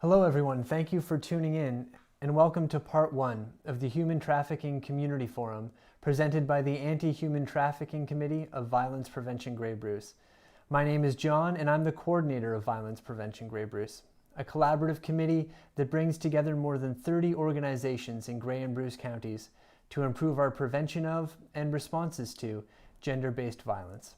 Hello everyone, thank you for tuning in and welcome to part 1 of the Human Trafficking Community Forum presented by the Anti-Human Trafficking Committee of Violence Prevention Grey Bruce. My name is John and I'm the coordinator of Violence Prevention Grey Bruce, a collaborative committee that brings together more than 30 organizations in Grey and Bruce counties to improve our prevention of and responses to gender-based violence.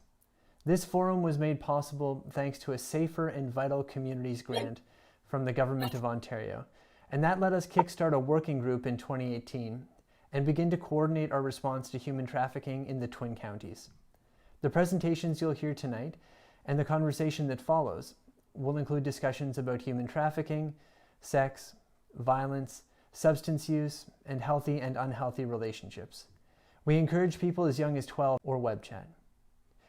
This forum was made possible thanks to a Safer and Vital Communities grant from the Government of Ontario, and that let us kickstart a working group in 2018 and begin to coordinate our response to human trafficking in the Twin Counties. The presentations you'll hear tonight and the conversation that follows will include discussions about human trafficking, sex, violence, substance use, and healthy and unhealthy relationships. We encourage people as young as 12 or web chat.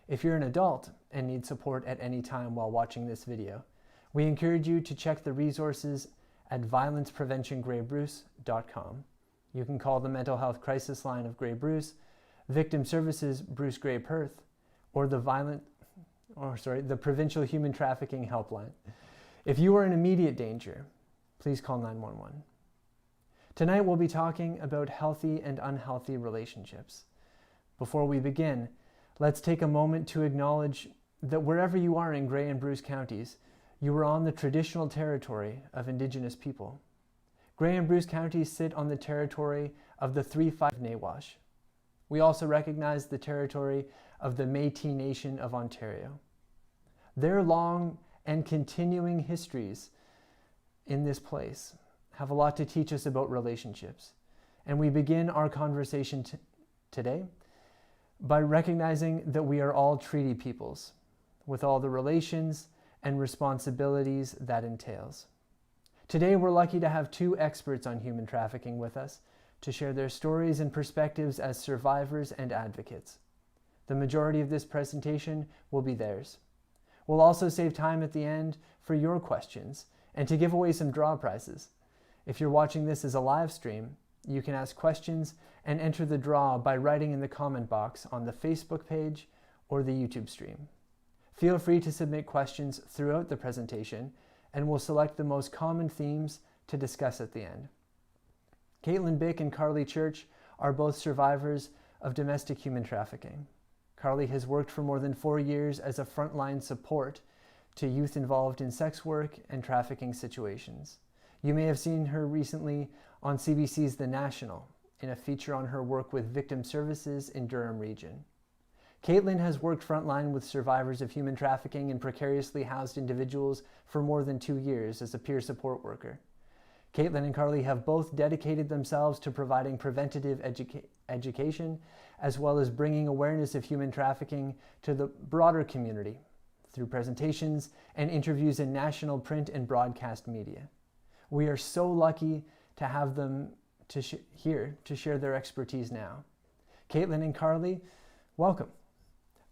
If you're an adult and need support at any time while watching this video, we encourage you to check the resources at violencepreventiongraybruce.com. You can call the mental health crisis line of Grey Bruce, Victim Services Bruce Grey Perth, or the Provincial Human Trafficking Helpline. If you are in immediate danger, please call 911. Tonight we'll be talking about healthy and unhealthy relationships. Before we begin, let's take a moment to acknowledge that wherever you are in Grey and Bruce counties, you are on the traditional territory of Indigenous people. Grey and Bruce counties sit on the territory of the 3-5 Nawash. We also recognize the territory of the Métis Nation of Ontario. Their long and continuing histories in this place have a lot to teach us about relationships. And we begin our conversation today by recognizing that we are all treaty peoples with all the relations and responsibilities that entails. Today we're lucky to have 2 experts on human trafficking with us to share their stories and perspectives as survivors and advocates. The majority of this presentation will be theirs. We'll also save time at the end for your questions and to give away some draw prizes. If you're watching this as a live stream, you can ask questions and enter the draw by writing in the comment box on the Facebook page or the YouTube stream. Feel free to submit questions throughout the presentation, and we'll select the most common themes to discuss at the end. Kaitlin Bick and Carly Church are both survivors of domestic human trafficking. Carly has worked for more than 4 years as a frontline support to youth involved in sex work and trafficking situations. You may have seen her recently on CBC's The National in a feature on her work with Victim Services in Durham Region. Kaitlin has worked frontline with survivors of human trafficking and precariously housed individuals for more than 2 years as a peer support worker. Kaitlin and Carly have both dedicated themselves to providing preventative education, as well as bringing awareness of human trafficking to the broader community through presentations and interviews in national print and broadcast media. We are so lucky to have them here to share their expertise now. Kaitlin and Carly, welcome.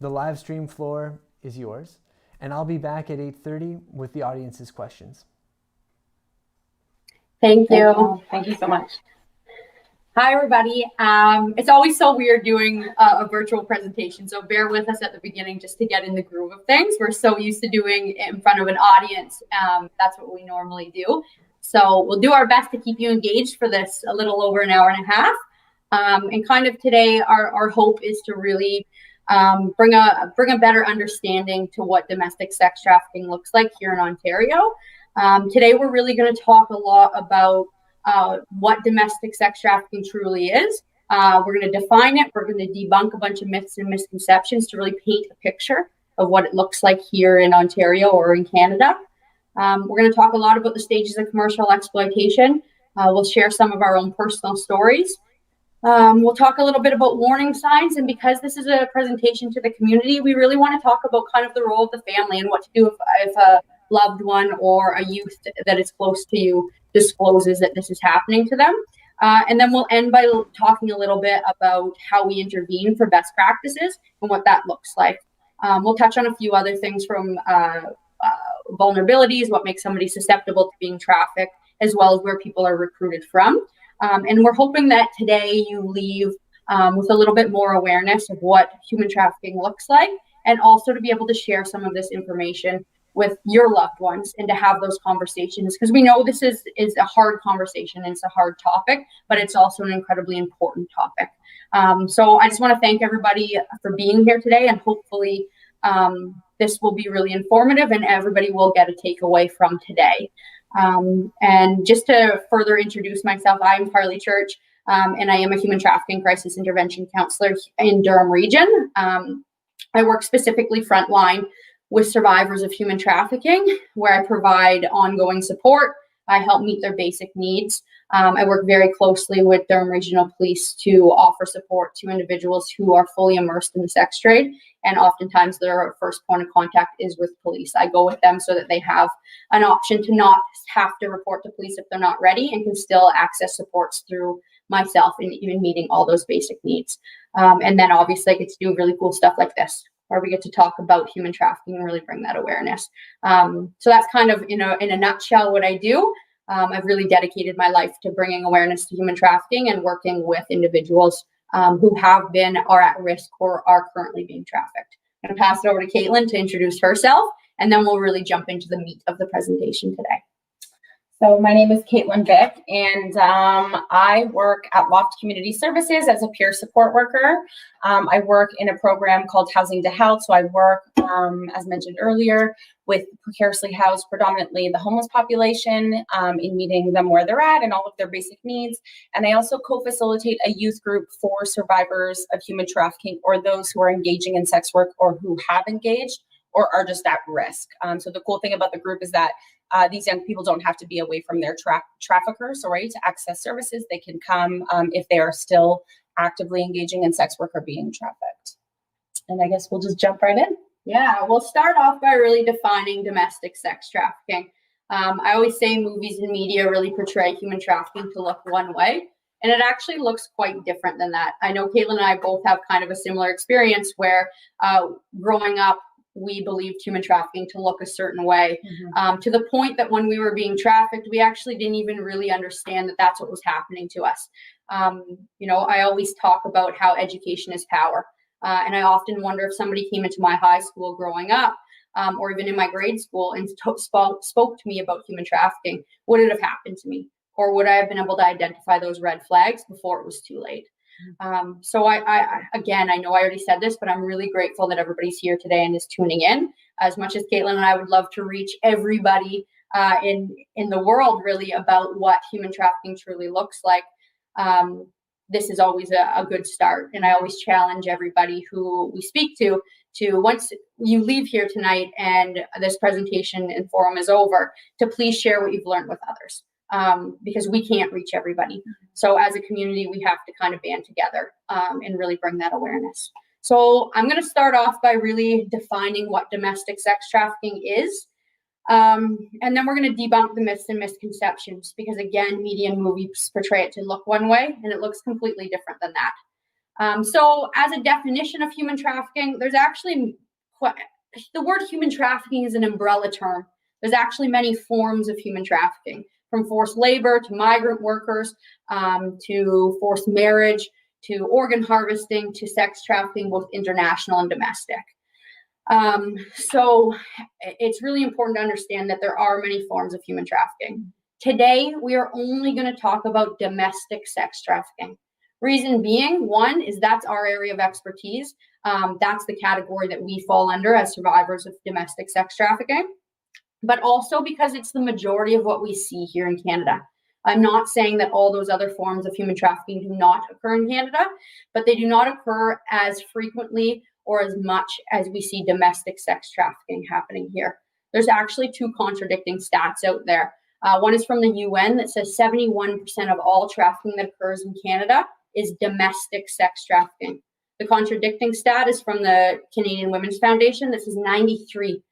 The live stream floor is yours, and I'll be back at 8:30 with the audience's questions. Thank you. Thank you so much. Hi, everybody. It's always so weird doing a virtual presentation, so bear with us at the beginning just to get in the groove of things. We're so used to doing it in front of an audience. That's what we normally do. So we'll do our best to keep you engaged for this a little over an hour and a half. And kind of today, our hope is to really bring a better understanding to what domestic sex trafficking looks like here in Ontario. Today, we're really going to talk a lot about what domestic sex trafficking truly is. We're going to define it. We're going to debunk a bunch of myths and misconceptions to really paint a picture of what it looks like here in Ontario or in Canada. We're going to talk a lot about the stages of commercial exploitation. We'll share some of our own personal stories. We'll talk a little bit about warning signs, and because this is a presentation to the community, we really want to talk about kind of the role of the family and what to do if a loved one or a youth that is close to you discloses that this is happening to them. And then we'll end by talking a little bit about how we intervene for best practices and what that looks like. We'll touch on a few other things from vulnerabilities, what makes somebody susceptible to being trafficked, as well as where people are recruited from. And we're hoping that today you leave with a little bit more awareness of what human trafficking looks like, and also to be able to share some of this information with your loved ones and to have those conversations, because we know this is a hard conversation and it's a hard topic, but it's also an incredibly important topic. So I just want to thank everybody for being here today, and hopefully this will be really informative and everybody will get a takeaway from today. And just to further introduce myself, I'm Carly Church, and I am a human trafficking crisis intervention counselor in Durham region. I work specifically frontline with survivors of human trafficking, where I provide ongoing support. I help meet their basic needs. I work very closely with Durham Regional Police to offer support to individuals who are fully immersed in the sex trade, and oftentimes their first point of contact is with police. I go with them so that they have an option to not have to report to police if they're not ready, and can still access supports through myself in even meeting all those basic needs. And then obviously I get to do really cool stuff like this, where we get to talk about human trafficking and really bring that awareness. So that's kind of in a nutshell what I do. I've really dedicated my life to bringing awareness to human trafficking and working with individuals who have been, are at risk, or are currently being trafficked. I'm going to pass it over to Kaitlin to introduce herself, and then we'll really jump into the meat of the presentation today. So my name is Kaitlin Bick, and I work at Loft Community Services as a peer support worker. I work in a program called Housing to Health. So I work, as mentioned earlier, with precariously housed, predominantly the homeless population, in meeting them where they're at and all of their basic needs. And I also co-facilitate a youth group for survivors of human trafficking, or those who are engaging in sex work, or who have engaged, or are just at risk. So the cool thing about the group is that these young people don't have to be away from their traffickers, so right, to access services. They can come if they are still actively engaging in sex work or being trafficked. And I guess we'll just jump right in. Yeah, we'll start off by really defining domestic sex trafficking. I always say movies and media really portray human trafficking to look one way, and it actually looks quite different than that. I know Kaitlin and I both have kind of a similar experience where growing up, we believed human trafficking to look a certain way, to the point that when we were being trafficked, we actually didn't even really understand that that's what was happening to us. I always talk about how education is power. And I often wonder if somebody came into my high school growing up, or even in my grade school, and spoke to me about human trafficking, would it have happened to me? Or would I have been able to identify those red flags before it was too late? So I again, I know I already said this, but I'm really grateful that everybody's here today and is tuning in. As much as Kaitlin and I would love to reach everybody in the world really about what human trafficking truly looks like, this is always a good start. And I always challenge everybody who we speak to once you leave here tonight and this presentation and forum is over, to please share what you've learned with others, because we can't reach everybody. So as a community, we have to kind of band together and really bring that awareness. So I'm going to start off by really defining what domestic sex trafficking is. And then we're going to debunk the myths and misconceptions, because again, media and movies portray it to look one way and it looks completely different than that. So as a definition of human trafficking, there's actually the word human trafficking is an umbrella term. There's actually many forms of human trafficking, from forced labor to migrant workers, to forced marriage, to organ harvesting, to sex trafficking, both international and domestic. So it's really important to understand that there are many forms of human trafficking. Today, we are only going to talk about domestic sex trafficking. Reason being, one, is that's our area of expertise. That's the category that we fall under as survivors of domestic sex trafficking, but also because it's the majority of what we see here in Canada. I'm not saying that all those other forms of human trafficking do not occur in Canada, but they do not occur as frequently or as much as we see domestic sex trafficking happening here. There's actually two contradicting stats out there. One is from the UN that says 71% of all trafficking that occurs in Canada is domestic sex trafficking. The contradicting stat is from the Canadian Women's Foundation that says 93%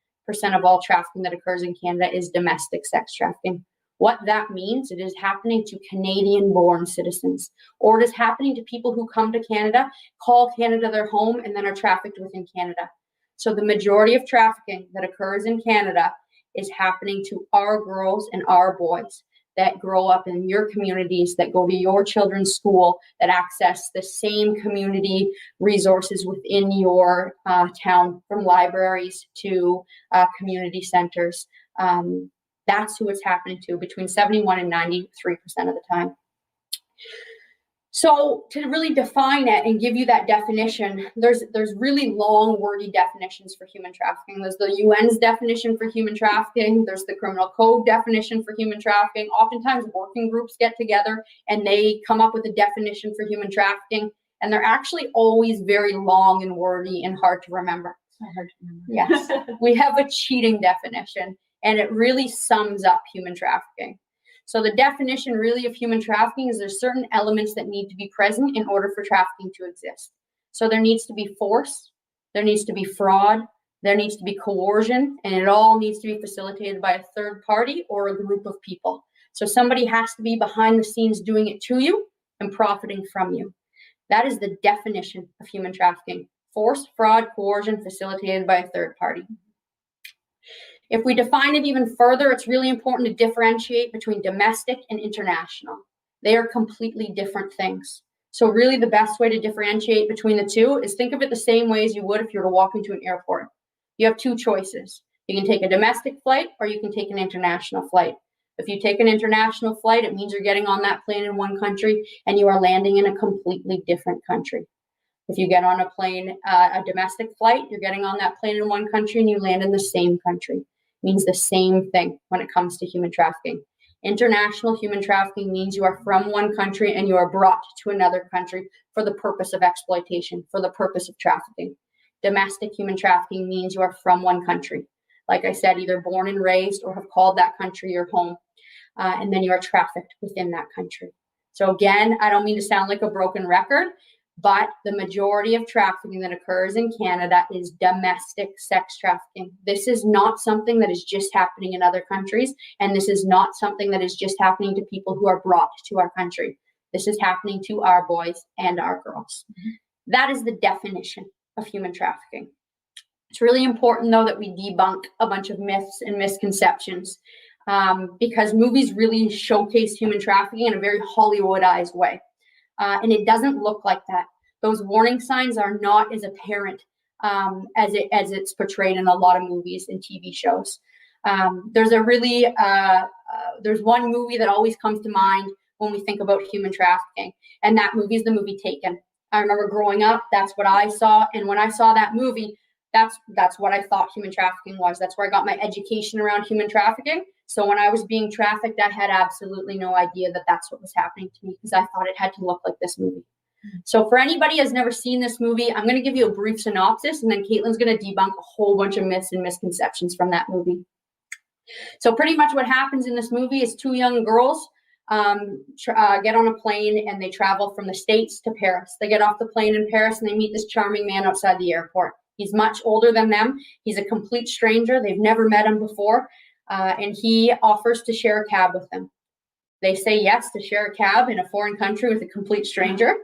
of all trafficking that occurs in Canada is domestic sex trafficking. What that means, it is happening to Canadian-born citizens, or it is happening to people who come to Canada, call Canada their home, and then are trafficked within Canada. So the majority of trafficking that occurs in Canada is happening to our girls and our boys that grow up in your communities, that go to your children's school, that access the same community resources within your town, from libraries to community centers. That's who it's happening to, between 71 and 93% of the time. So to really define it and give you that definition, there's really long, wordy definitions for human trafficking. There's the UN's definition for human trafficking. There's the criminal code definition for human trafficking. Oftentimes working groups get together and they come up with a definition for human trafficking, and they're actually always very long and wordy and hard to remember. So hard to remember. Yes, we have a cheating definition, and it really sums up human trafficking. So the definition really of human trafficking is there's certain elements that need to be present in order for trafficking to exist. So there needs to be force, there needs to be fraud, there needs to be coercion, and it all needs to be facilitated by a third party or a group of people. So somebody has to be behind the scenes doing it to you and profiting from you. That is the definition of human trafficking: force, fraud, coercion, facilitated by a third party. If we define it even further, it's really important to differentiate between domestic and international. They are completely different things. So really the best way to differentiate between the two is think of it the same way as you would if you were to walk into an airport. You have two choices. You can take a domestic flight or you can take an international flight. If you take an international flight, it means you're getting on that plane in one country and you are landing in a completely different country. If you get on a plane, a domestic flight, you're getting on that plane in one country and you land in the same country. Means the same thing when it comes to human trafficking. International human trafficking means you are from one country and you are brought to another country for the purpose of exploitation, for the purpose of trafficking. Domestic human trafficking means you are from one country. Like I said, either born and raised or have called that country your home, and then you are trafficked within that country. So again, I don't mean to sound like a broken record, but the majority of trafficking that occurs in Canada is domestic sex trafficking. This is not something that is just happening in other countries, and this is not something that is just happening to people who are brought to our country. This is happening to our boys and our girls. That is the definition of human trafficking. It's really important, though, that we debunk a bunch of myths and misconceptions, because movies really showcase human trafficking in a very Hollywoodized way. And it doesn't look like that. Those warning signs are not as apparent as it's portrayed in a lot of movies and TV shows. There's one movie that always comes to mind when we think about human trafficking, and that movie is the movie Taken. I remember growing up, that's what I saw, and when I saw that movie that's what I thought human trafficking was. That's where I got my education around human trafficking. So when I was being trafficked, I had absolutely no idea that that's what was happening to me, because I thought it had to look like this movie. So for anybody who's never seen this movie, I'm going to give you a brief synopsis, and then Kaitlin's going to debunk a whole bunch of myths and misconceptions from that movie. So pretty much what happens in this movie is two young girls get on a plane, and they travel from the States to Paris. They get off the plane in Paris, and they meet this charming man outside the airport. He's much older than them. He's a complete stranger. They've never met him before. And he offers to share a cab with them. They say yes to share a cab in a foreign country with a complete stranger.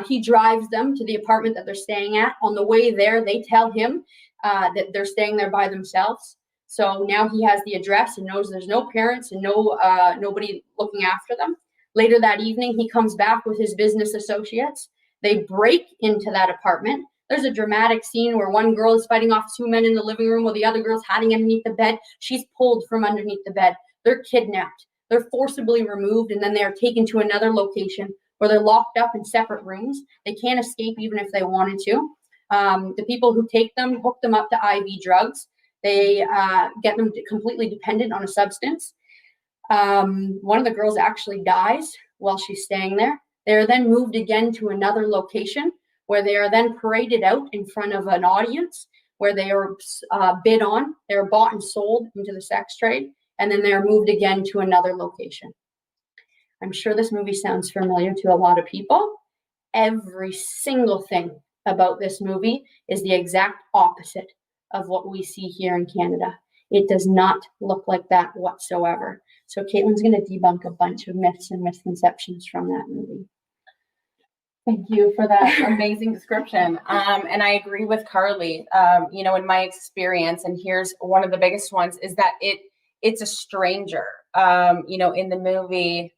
He drives them to the apartment that they're staying at. On the way there, they tell him that they're staying there by themselves. So now he has the address and knows there's no parents and nobody looking after them. Later that evening, he comes back with his business associates. They break into that apartment. There's a dramatic scene where one girl is fighting off two men in the living room while the other girl's hiding underneath the bed. She's pulled from underneath the bed. They're kidnapped. They're forcibly removed, and then they are taken to another location where they're locked up in separate rooms. They can't escape even if they wanted to. The people who take them hook them up to IV drugs. They get them completely dependent on a substance. One of the girls actually dies while she's staying there. They are then moved again to another location where they are then paraded out in front of an audience, where they are bid on. They're bought and sold into the sex trade, and then they're moved again to another location. I'm sure this movie sounds familiar to a lot of people. Every single thing about this movie is the exact opposite of what we see here in Canada. It does not look like that whatsoever. So Kaitlin's going to debunk a bunch of myths and misconceptions from that movie. Thank you for that amazing description. And I agree with Carly. In my experience, and here's one of the biggest ones, is that it's a stranger. In the movie,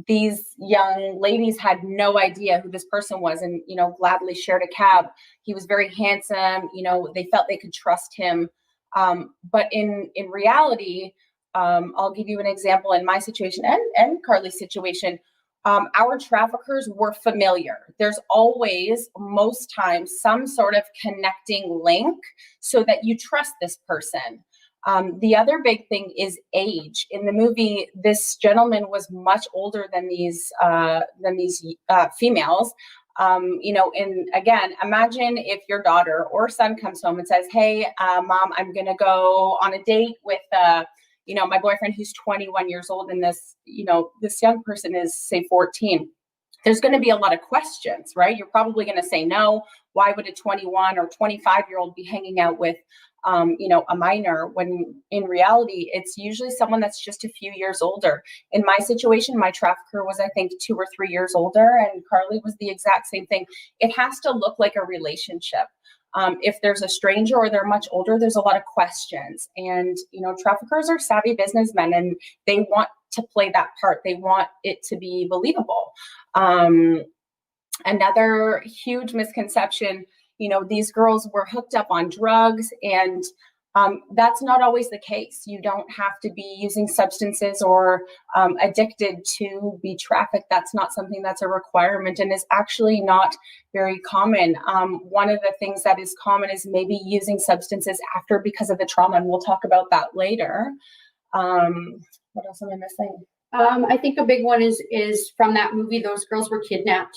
these young ladies had no idea who this person was, and gladly shared a cab. He was very handsome. They felt they could trust him. But in reality, I'll give you an example in my situation and Carly's situation. Our traffickers were familiar. There's always, most times, some sort of connecting link so that you trust this person. The other big thing is age. In the movie, this gentleman was much older than these females. And again, imagine if your daughter or son comes home and says, "Hey, mom, I'm going to go on a date with my boyfriend who's 21 years old, and this young person is, say, 14. There's going to be a lot of questions, right? You're probably going to say no. Why would a 21 or 25-year-old be hanging out with, a minor, when in reality, it's usually someone that's just a few years older. In my situation, my trafficker was, I think, 2 or 3 years older, and Carly was the exact same thing. It has to look like a relationship. If there's a stranger or they're much older, there's a lot of questions. And, traffickers are savvy businessmen, and they want to play that part. They want it to be believable. Another huge misconception, these girls were hooked up on drugs, and that's not always the case. You don't have to be using substances or addicted to be trafficked. That's not something that's a requirement, and is actually not very common. One of the things that is common is maybe using substances after because of the trauma, and we'll talk about that later. What else am I missing? I think a big one is from that movie, those girls were kidnapped.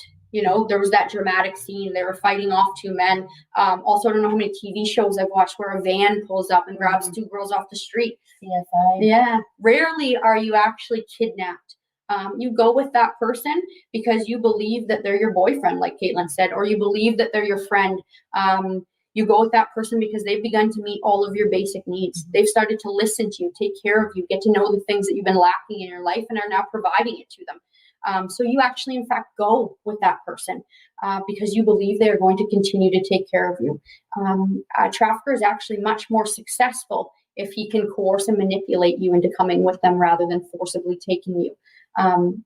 There was that dramatic scene. They were fighting off two men. Also, I don't know how many TV shows I've watched where a van pulls up and grabs two girls off the street. CSI. Yeah. Rarely are you actually kidnapped. You go with that person because you believe that they're your boyfriend, like Kaitlin said, or you believe that they're your friend. You go with that person because they've begun to meet all of your basic needs. They've started to listen to you, take care of you, get to know the things that you've been lacking in your life, and are now providing it to them. So you actually, in fact, go with that person because you believe they are going to continue to take care of you. A trafficker is actually much more successful if he can coerce and manipulate you into coming with them rather than forcibly taking you.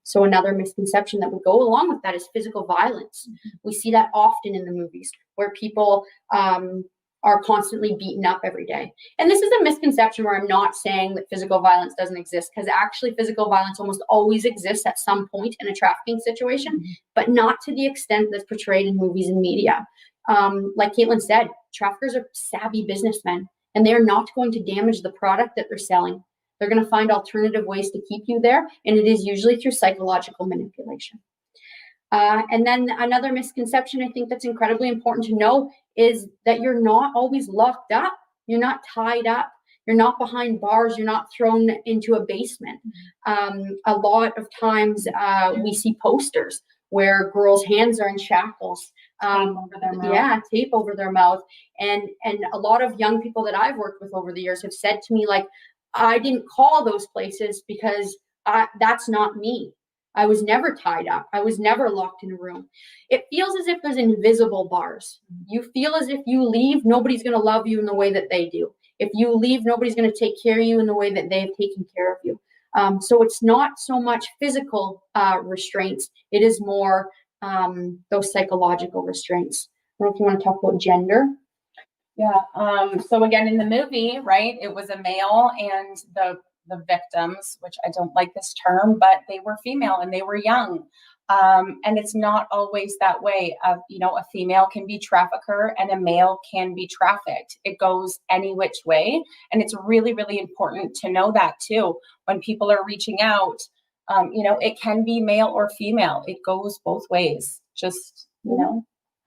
So another misconception that would go along with that is physical violence. We see that often in the movies where people are constantly beaten up every day. And this is a misconception where I'm not saying that physical violence doesn't exist, because actually physical violence almost always exists at some point in a trafficking situation, but not to the extent that's portrayed in movies and media. Like Kaitlin said, traffickers are savvy businessmen, and they are not going to damage the product that they're selling. They're going to find alternative ways to keep you there, and it is usually through psychological manipulation. And then another misconception I think that's incredibly important to know is that you're not always locked up. You're not tied up. You're not behind bars. You're not thrown into a basement. A lot of times we see posters where girls' hands are in shackles. Tape over their mouth. Yeah, tape over their mouth. And a lot of young people that I've worked with over the years have said to me, like, I didn't call those places because that's not me. I was never tied up. I was never locked in a room. It feels as if there's invisible bars. You feel as if you leave, nobody's going to love you in the way that they do. If you leave, nobody's going to take care of you in the way that they've taken care of you. So it's not so much physical restraints. It is more those psychological restraints. I don't know if you want to talk about gender. Yeah. So again, in the movie, right, it was a male and the victims, which I don't like this term, but they were female and they were young. And it's not always that way. A female can be trafficker and a male can be trafficked. It goes any which way. And it's really, really important to know that too. When people are reaching out, it can be male or female. It goes both ways. Just,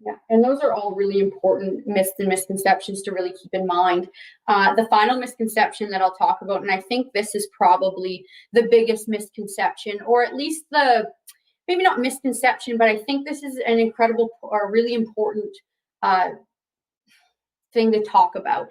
Yeah, and those are all really important myths and misconceptions to really keep in mind. The final misconception that I'll talk about, and I think this is probably the biggest misconception, or at least maybe not misconception, but I think this is an incredible or really important thing to talk about,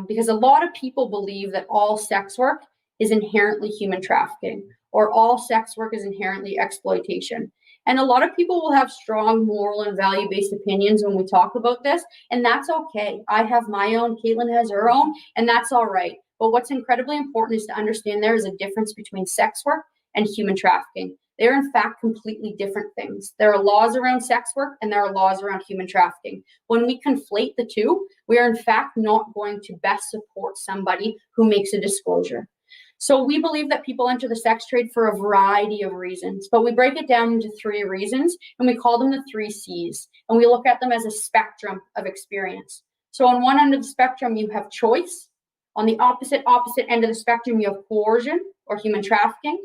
because a lot of people believe that all sex work is inherently human trafficking, or all sex work is inherently exploitation. And a lot of people will have strong moral and value-based opinions when we talk about this, and that's okay. I have my own, Kaitlin has her own, and that's all right. But what's incredibly important is to understand there is a difference between sex work and human trafficking. They're in fact completely different things. There are laws around sex work and there are laws around human trafficking. When we conflate the two, we are in fact not going to best support somebody who makes a disclosure. So we believe that people enter the sex trade for a variety of reasons, but we break it down into 3 reasons, and we call them the 3 C's, and we look at them as a spectrum of experience. So on one end of the spectrum, you have choice. On the opposite end of the spectrum, you have coercion or human trafficking,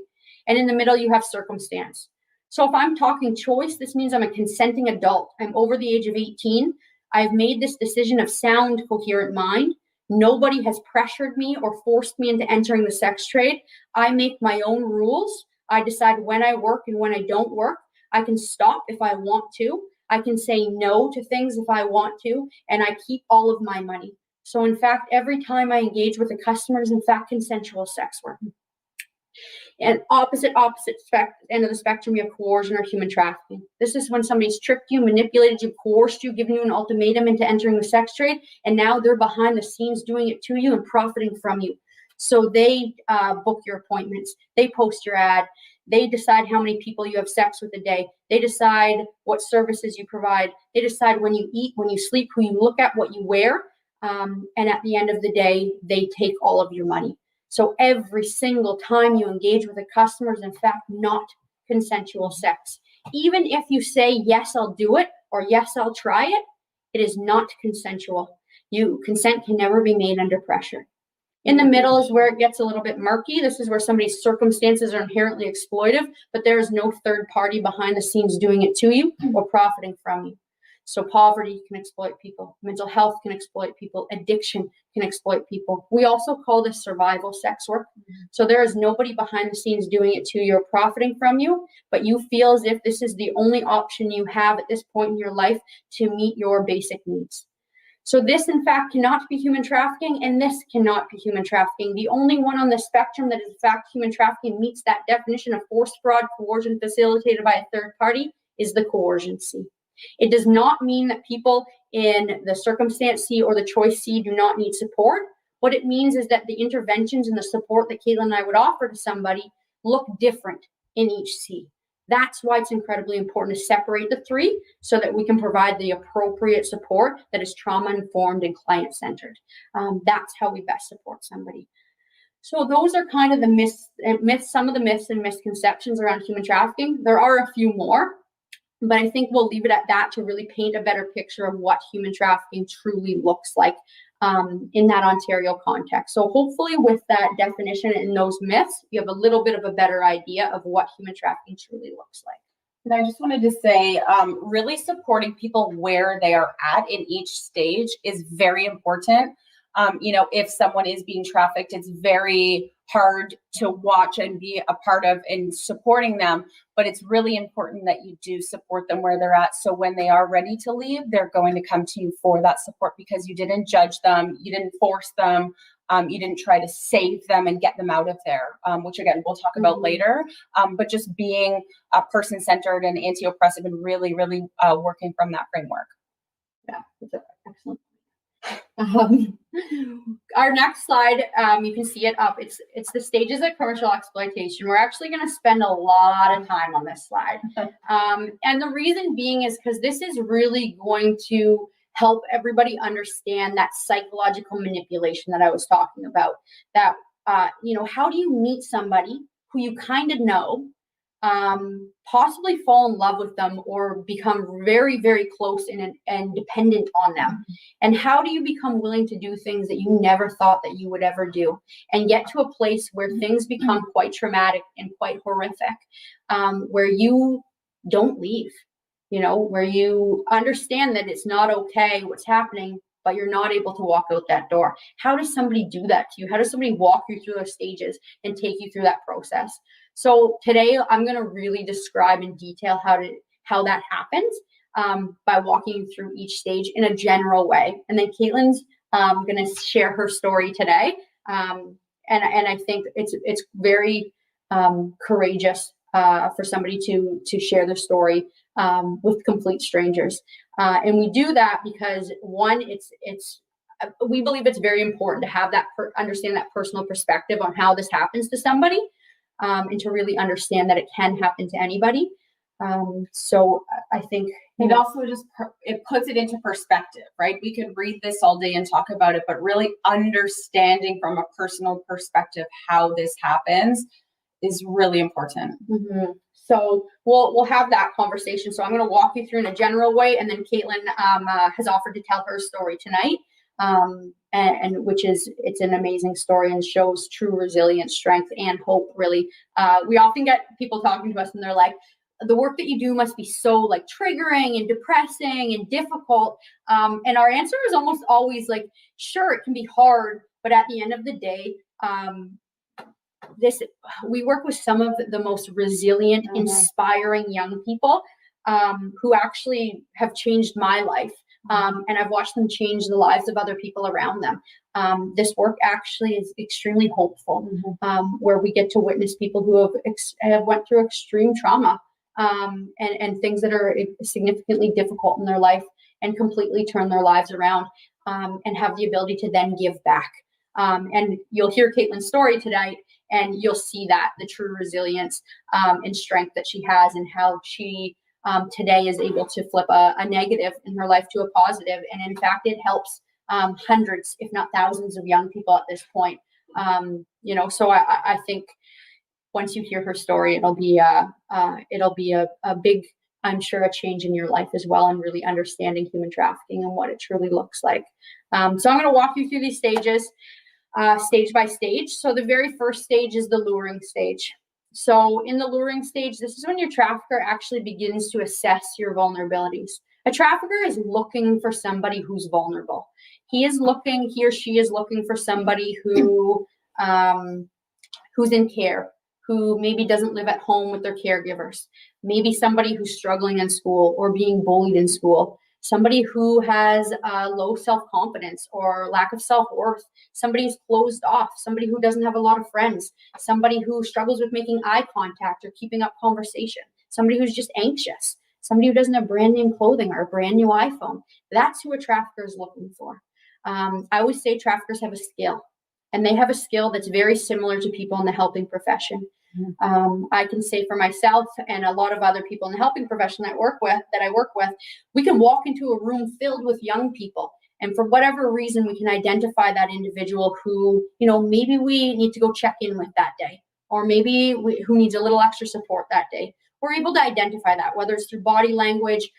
and in the middle, you have circumstance. So if I'm talking choice, this means I'm a consenting adult. I'm over the age of 18. I've made this decision of sound, coherent mind. Nobody has pressured me or forced me into entering the sex trade. I make my own rules. I decide when I work and when I don't work. I can stop if I want to. I can say no to things if I want to, and I keep all of my money. So in fact, every time I engage with a customer is in fact consensual sex work. And opposite end of the spectrum, you have coercion or human trafficking. This is when somebody's tricked you, manipulated you, coerced you, given you an ultimatum into entering the sex trade, and now they're behind the scenes doing it to you and profiting from you. So they book your appointments, they post your ad, they decide how many people you have sex with a day, they decide what services you provide, they decide when you eat, when you sleep, who you look at, what you wear, and at the end of the day, they take all of your money. So every single time you engage with a customer is in fact not consensual sex. Even if you say, yes, I'll do it, or yes, I'll try it, it is not consensual. Consent can never be made under pressure. In the middle is where it gets a little bit murky. This is where somebody's circumstances are inherently exploitive, but there is no third party behind the scenes doing it to you or profiting from you. So poverty can exploit people. Mental health can exploit people. Addiction can exploit people. We also call this survival sex work. So there is nobody behind the scenes doing it to you or profiting from you, but you feel as if this is the only option you have at this point in your life to meet your basic needs. So this, in fact, cannot be human trafficking, and this cannot be human trafficking. The only one on the spectrum that is, in fact, human trafficking meets that definition of force, fraud, coercion facilitated by a third party is the coercion C. It does not mean that people in the circumstance C or the choice C do not need support. What it means is that the interventions and the support that Kaitlin and I would offer to somebody look different in each C. That's why it's incredibly important to separate the 3 so that we can provide the appropriate support that is trauma-informed and client-centered. That's how we best support somebody. So those are kind of the myths, some of the myths and misconceptions around human trafficking. There are a few more. But I think we'll leave it at that to really paint a better picture of what human trafficking truly looks like in that Ontario context. So hopefully with that definition and those myths, you have a little bit of a better idea of what human trafficking truly looks like. And I just wanted to say, really supporting people where they are at in each stage is very important. If someone is being trafficked, it's very hard to watch and be a part of in supporting them, but it's really important that you do support them where they're at. So when they are ready to leave, they're going to come to you for that support because you didn't judge them, you didn't force them, you didn't try to save them and get them out of there, which again, we'll talk about later, but just being a person-centered and anti-oppressive and really, really working from that framework. Yeah, that's excellent. Our next slide, you can see it up. It's the stages of commercial exploitation. We're actually going to spend a lot of time on this slide. And the reason being is because this is really going to help everybody understand that psychological manipulation that I was talking about. That, how do you meet somebody who you kind of know, possibly fall in love with them or become very, very close and dependent on them? And how do you become willing to do things that you never thought that you would ever do and get to a place where things become quite traumatic and quite horrific, where you don't leave, where you understand that it's not okay what's happening, but you're not able to walk out that door? How does somebody do that to you? How does somebody walk you through those stages and take you through that process? So today I'm going to really describe in detail how that happens by walking you through each stage in a general way. And then Kaitlin's going to share her story today. And I think it's very courageous for somebody to share their story with complete strangers. And we do that because one, we believe it's very important to have that understand that personal perspective on how this happens to somebody. And to really understand that it can happen to anybody. So I think it also it puts it into perspective, right? We could read this all day and talk about it, but really understanding from a personal perspective how this happens is really important. Mm-hmm. So we'll have that conversation. So I'm going to walk you through in a general way, and then Kaitlin has offered to tell her story tonight. And it's an amazing story and shows true resilience, strength, and hope, really. We often get people talking to us and they're like, the work that you do must be so like triggering and depressing and difficult. And our answer is almost always like, sure, it can be hard, but at the end of the day, we work with some of the most resilient, inspiring young people who actually have changed my life. And I've watched them change the lives of other people around them. This work actually is extremely hopeful, where we get to witness people who have went through extreme trauma and things that are significantly difficult in their life and completely turn their lives around and have the ability to then give back. And you'll hear Kaitlin's story tonight, and you'll see that the true resilience and strength that she has, and how she today is able to flip a negative in her life to a positive. And in fact, it helps hundreds, if not thousands of young people at this point. So I think once you hear her story, it'll be a big, I'm sure, a change in your life as well, and really understanding human trafficking and what it truly looks like. So I'm going to walk you through these stages, stage by stage. So the very first stage is the luring stage. So in the luring stage, this is when your trafficker actually begins to assess your vulnerabilities. A trafficker is looking for somebody who's vulnerable. He or she is looking for somebody who's in care, who maybe doesn't live at home with their caregivers, maybe somebody who's struggling in school or being bullied in school, somebody who has low self-confidence or lack of self-worth, somebody who's closed off, somebody who doesn't have a lot of friends, somebody who struggles with making eye contact or keeping up conversation, somebody who's just anxious, somebody who doesn't have brand name clothing or a brand new iPhone. That's who a trafficker is looking for. I always say traffickers have a skill, and they have a skill that's very similar to people in the helping profession. I can say for myself and a lot of other people in the helping profession that I work with, we can walk into a room filled with young people, and for whatever reason, we can identify that individual who, maybe we need to go check in with that day, or maybe who needs a little extra support that day, we're able to identify that, whether it's through body language,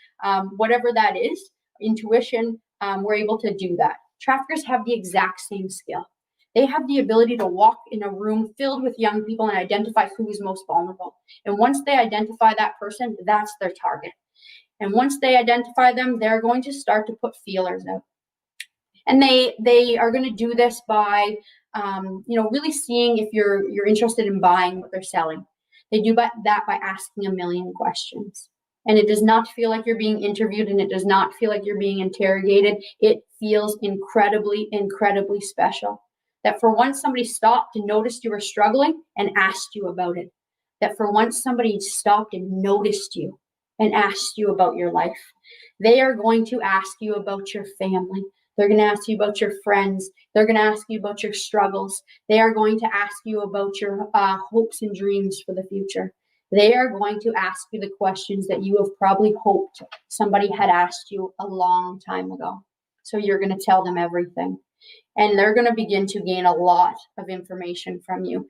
whatever that is, intuition, we're able to do that. Traffickers have the exact same skill. They have the ability to walk in a room filled with young people and identify who is most vulnerable. And once they identify that person, that's their target. And once they identify them, they're going to start to put feelers out. And they are going to do this by, really seeing if you're interested in buying what they're selling. They do that by asking a million questions. And it does not feel like you're being interviewed, and it does not feel like you're being interrogated. It feels incredibly, incredibly special. That for once somebody stopped and noticed you were struggling and asked you about it. That for once somebody stopped and noticed you and asked you about your life. They are going to ask you about your family. They're going to ask you about your friends. They're going to ask you about your struggles. They are going to ask you about your hopes and dreams for the future. They are going to ask you the questions that you have probably hoped somebody had asked you a long time ago. So you're going to tell them everything. And they're going to begin to gain a lot of information from you.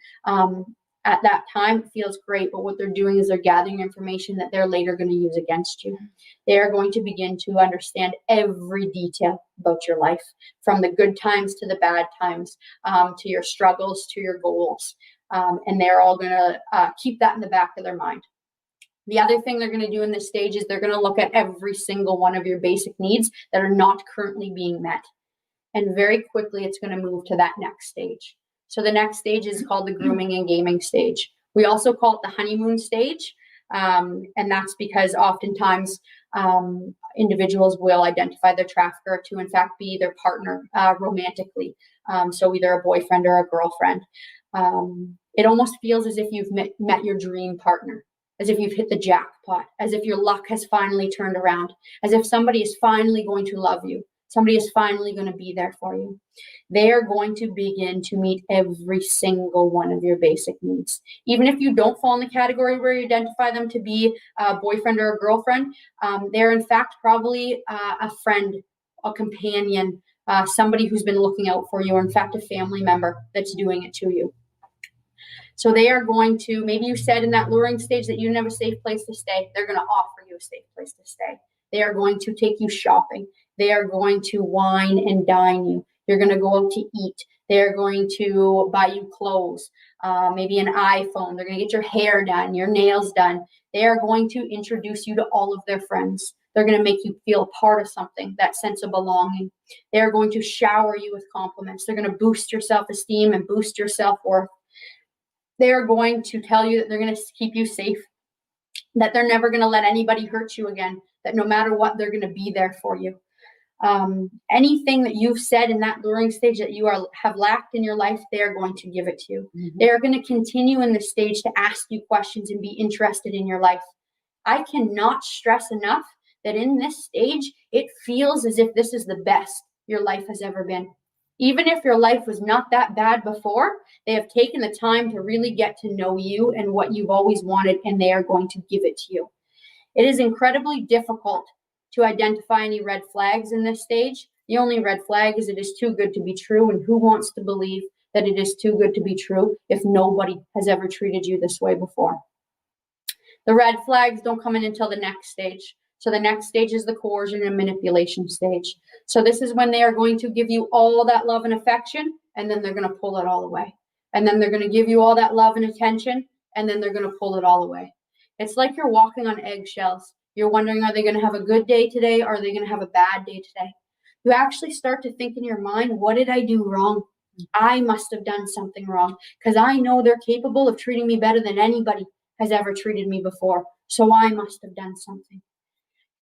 At that time, it feels great, but what they're doing is they're gathering information that they're later going to use against you. They are going to begin to understand every detail about your life, from the good times to the bad times, to your struggles, to your goals. And they're all going to keep that in the back of their mind. The other thing they're going to do in this stage is they're going to look at every single one of your basic needs that are not currently being met. And very quickly, it's going to move to that next stage. So the next stage is called the grooming and gaming stage. We also call it the honeymoon stage. And that's because oftentimes individuals will identify their trafficker to, in fact, be their partner romantically. So either a boyfriend or a girlfriend. It almost feels as if you've met your dream partner, as if you've hit the jackpot, as if your luck has finally turned around, as if somebody is finally going to love you. Somebody is finally going to be there for you. They are going to begin to meet every single one of your basic needs. Even if you don't fall in the category where you identify them to be a boyfriend or a girlfriend, they're in fact probably a friend, a companion, somebody who's been looking out for you, or in fact a family member that's doing it to you. So they are going to, maybe you said in that luring stage that you didn't have a safe place to stay. They're going to offer you a safe place to stay. They are going to take you shopping. They are going to wine and dine you. You're going to go out to eat. They're going to buy you clothes, maybe an iPhone. They're going to get your hair done, your nails done. They are going to introduce you to all of their friends. They're going to make you feel part of something, that sense of belonging. They're going to shower you with compliments. They're going to boost your self-esteem and boost your self-worth. They're going to tell you that they're going to keep you safe, that they're never going to let anybody hurt you again, that no matter what, they're going to be there for you. Anything that you've said in that luring stage that you have lacked in your life, they're going to give it to you. Mm-hmm. They're going to continue in this stage to ask you questions and be interested in your life. I cannot stress enough that in this stage, it feels as if this is the best your life has ever been. Even if your life was not that bad before, they have taken the time to really get to know you and what you've always wanted, and they are going to give it to you. It is incredibly difficult to identify any red flags in this stage. The only red flag is it is too good to be true, and who wants to believe that it is too good to be true if nobody has ever treated you this way before? The red flags don't come in until the next stage. So the next stage is the coercion and manipulation stage. So this is when they are going to give you all that love and affection, and then they're going to pull it all away. And then they're going to give you all that love and attention, and then they're going to pull it all away. It's like you're walking on eggshells. You're wondering, are they going to have a good day today, or are they going to have a bad day today? You actually start to think in your mind, what did I do wrong? I must have done something wrong, because I know they're capable of treating me better than anybody has ever treated me before. So I must have done something.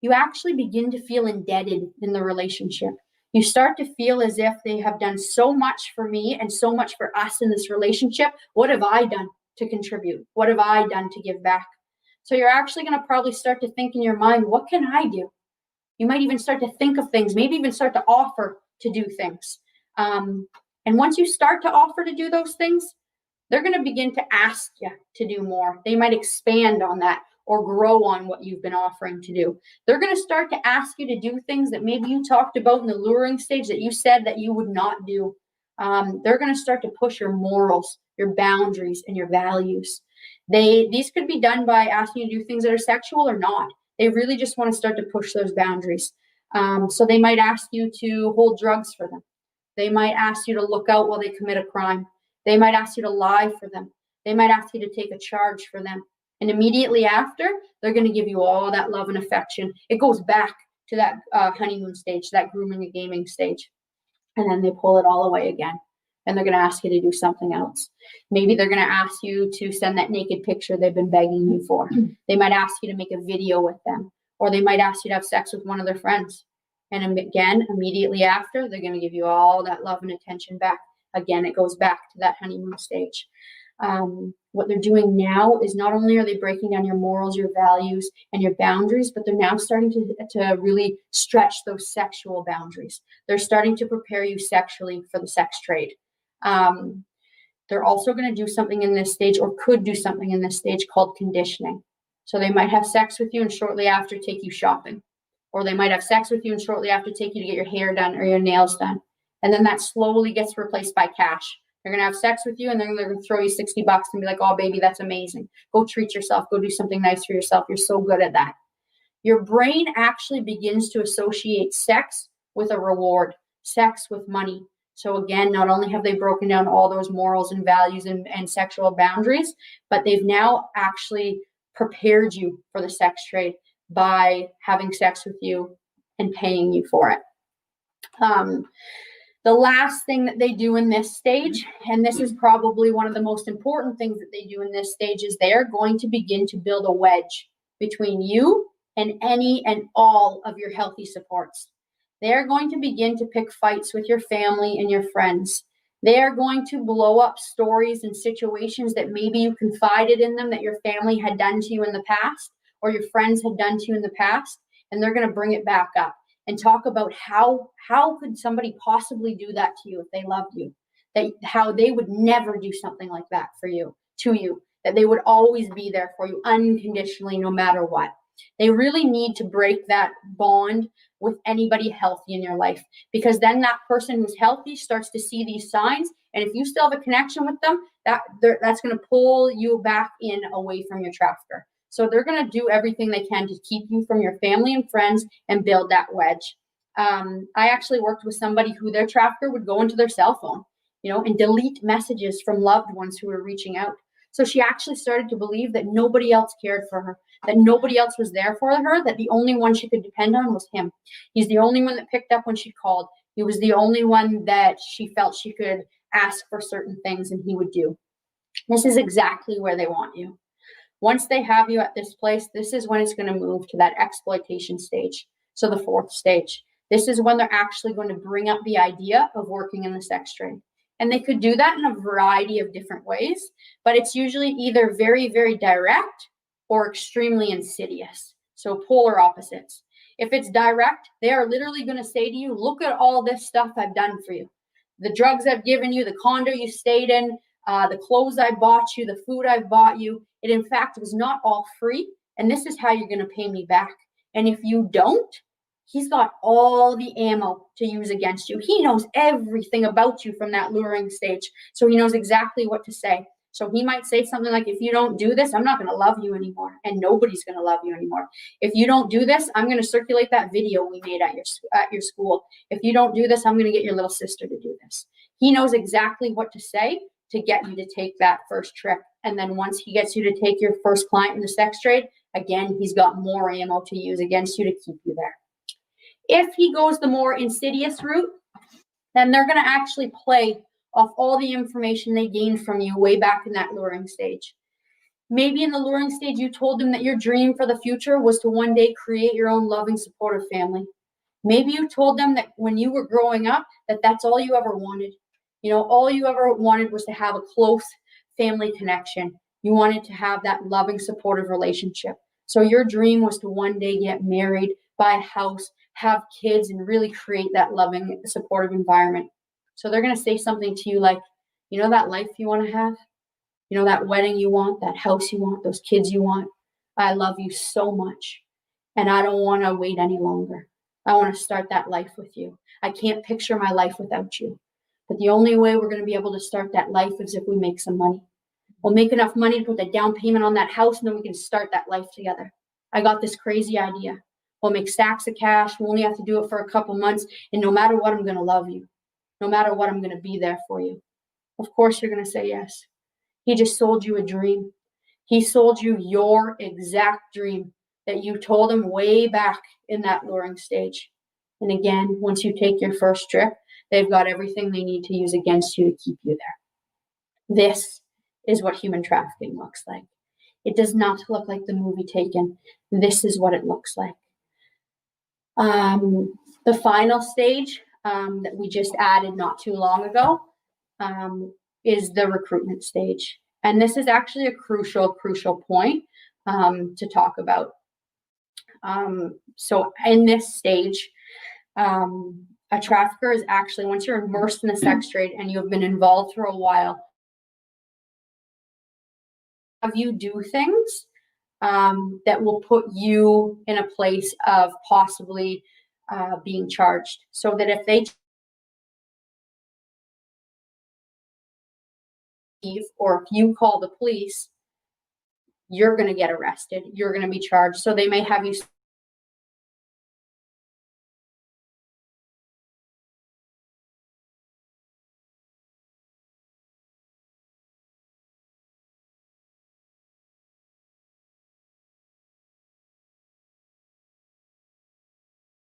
You actually begin to feel indebted in the relationship. You start to feel as if they have done so much for me and so much for us in this relationship. What have I done to contribute? What have I done to give back? So you're actually going to probably start to think in your mind, what can I do? You might even start to think of things, maybe even start to offer to do things. And once you start to offer to do those things, they're going to begin to ask you to do more. They might expand on that or grow on what you've been offering to do. They're going to start to ask you to do things that maybe you talked about in the luring stage that you said that you would not do. They're going to start to push your morals, your boundaries, and your values. These could be done by asking you to do things that are sexual or not. They really just want to start to push those boundaries. So they might ask you to hold drugs for them. They might ask you to look out while they commit a crime. They might ask you to lie for them. They might ask you to take a charge for them. And immediately after, they're going to give you all that love and affection. It goes back to that honeymoon stage, that grooming and gaming stage. And then they pull it all away again. And they're going to ask you to do something else. Maybe they're going to ask you to send that naked picture they've been begging you for. They might ask you to make a video with them, or they might ask you to have sex with one of their friends. And again, immediately after, they're going to give you all that love and attention back. Again, it goes back to that honeymoon stage. What they're doing now is not only are they breaking down your morals, your values, and your boundaries, but they're now starting to really stretch those sexual boundaries. They're starting to prepare you sexually for the sex trade. They're also going to do something in this stage, or could do something in this stage, called conditioning. So they might have sex with you and shortly after take you shopping. Or they might have sex with you and shortly after take you to get your hair done or your nails done. And then that slowly gets replaced by cash. They're going to have sex with you and then they're going to throw you $60 and be like, oh, baby, that's amazing. Go treat yourself. Go do something nice for yourself. You're so good at that. Your brain actually begins to associate sex with a reward, sex with money. So again, not only have they broken down all those morals and values and sexual boundaries, but they've now actually prepared you for the sex trade by having sex with you and paying you for it. The last thing that they do in this stage, and this is probably one of the most important things that they do in this stage, is they are going to begin to build a wedge between you and any and all of your healthy supports. They are going to begin to pick fights with your family and your friends. They are going to blow up stories and situations that maybe you confided in them that your family had done to you in the past, or your friends had done to you in the past, and they're going to bring it back up and talk about how could somebody possibly do that to you if they loved you, that how they would never do something like that for you, to you, that they would always be there for you unconditionally, no matter what. They really need to break that bond with anybody healthy in your life, because then that person who's healthy starts to see these signs, and if you still have a connection with them, that's going to pull you back in away from your trafficker. So they're going to do everything they can to keep you from your family and friends and build that wedge. I actually worked with somebody who their trafficker would go into their cell phone, and delete messages from loved ones who were reaching out. So she actually started to believe that nobody else cared for her, that nobody else was there for her, that the only one she could depend on was him. He's the only one that picked up when she called. He was the only one that she felt she could ask for certain things and he would do. This is exactly where they want you. Once they have you at this place, this is when it's going to move to that exploitation stage. So the fourth stage. This is when they're actually going to bring up the idea of working in the sex trade. And they could do that in a variety of different ways, but it's usually either very, very direct or extremely insidious. So polar opposites. If it's direct, they are literally going to say to you, look at all this stuff I've done for you. The drugs I've given you, the condo you stayed in, the clothes I bought you, the food I've bought you. It, in fact, was not all free. And this is how you're going to pay me back. And if you don't, he's got all the ammo to use against you. He knows everything about you from that luring stage. So he knows exactly what to say. So he might say something like, if you don't do this, I'm not going to love you anymore. And nobody's going to love you anymore. If you don't do this, I'm going to circulate that video we made at your school. If you don't do this, I'm going to get your little sister to do this. He knows exactly what to say to get you to take that first trip. And then once he gets you to take your first client in the sex trade, again, he's got more ammo to use against you to keep you there. If he goes the more insidious route, then they're going to actually play off all the information they gained from you way back in that luring stage. Maybe in the luring stage, you told them that your dream for the future was to one day create your own loving, supportive family. Maybe you told them that when you were growing up, that that's all you ever wanted. All you ever wanted was to have a close family connection. You wanted to have that loving, supportive relationship. So your dream was to one day get married, buy a house, have kids, and really create that loving, supportive environment. So they're going to say something to you like, that life you want to have, that wedding you want, that house you want, those kids you want. I love you so much. And I don't want to wait any longer. I want to start that life with you. I can't picture my life without you. But the only way we're going to be able to start that life is if we make some money. We'll make enough money to put the down payment on that house, and then we can start that life together. I got this crazy idea. We'll make stacks of cash. We'll only have to do it for a couple months. And no matter what, I'm going to love you. No matter what, I'm going to be there for you. Of course, you're going to say yes. He just sold you a dream. He sold you your exact dream that you told him way back in that luring stage. And again, once you take your first trip, they've got everything they need to use against you to keep you there. This is what human trafficking looks like. It does not look like the movie Taken. This is what it looks like. The final stage that we just added not too long ago is the recruitment stage. And this is actually a crucial point to talk about. So in this stage, a trafficker is actually, once you're immersed in the sex trade and you have been involved for a while, have you do things that will put you in a place of possibly being charged. So that if they leave, or if you call the police, you're going to get arrested. You're going to be charged. So they may have you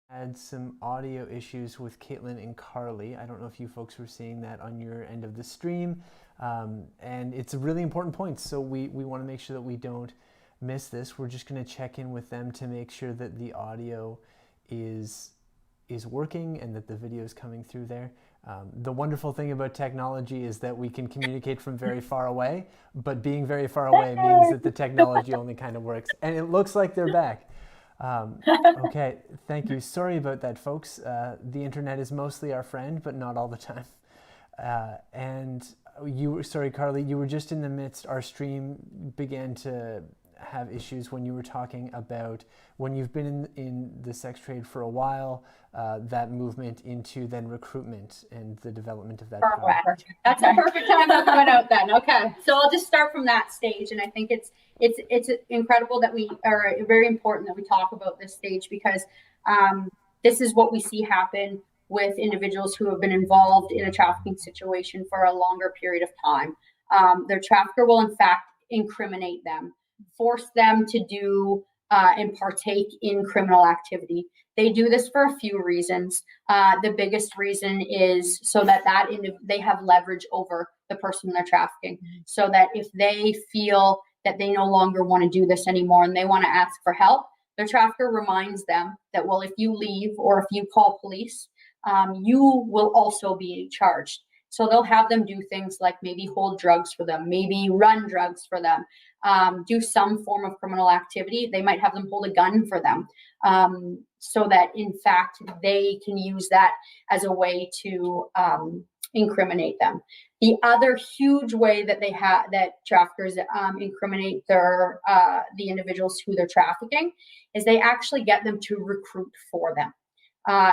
had some audio issues with Kaitlin and Carly. I don't know if you folks were seeing that on your end of the stream. And it's a really important point. So we want to make sure that we don't miss this. We're just going to check in with them to make sure that the audio is working and that the video is coming through there. The wonderful thing about technology is that we can communicate from very far away, but being very far away means that the technology only kind of works. And it looks like they're back. Okay, thank you. Sorry about that, folks. The internet is mostly our friend, but not all the time. And sorry, Carly, you were just in the midst, our stream began to have issues when you were talking about when you've been in the sex trade for a while, that movement into then recruitment and the development of that. Perfect. That's a perfect time to put out then. Okay, so I'll just start from that stage, and I think it's incredible that we are very important that we talk about this stage, because this is what we see happen with individuals who have been involved in a trafficking situation for a longer period of time. Their trafficker will in fact incriminate them, force them to do and partake in criminal activity. They do this for a few reasons. The biggest reason is so that they have leverage over the person they're trafficking, so that if they feel that they no longer want to do this anymore and they want to ask for help, their trafficker reminds them that, well, if you leave or if you call police, you will also be charged. So they'll have them do things like maybe hold drugs for them, maybe run drugs for them, do some form of criminal activity. They might have them hold a gun for them, so that in fact they can use that as a way to incriminate them. The other huge way that that traffickers incriminate the individuals who they're trafficking is they actually get them to recruit for them.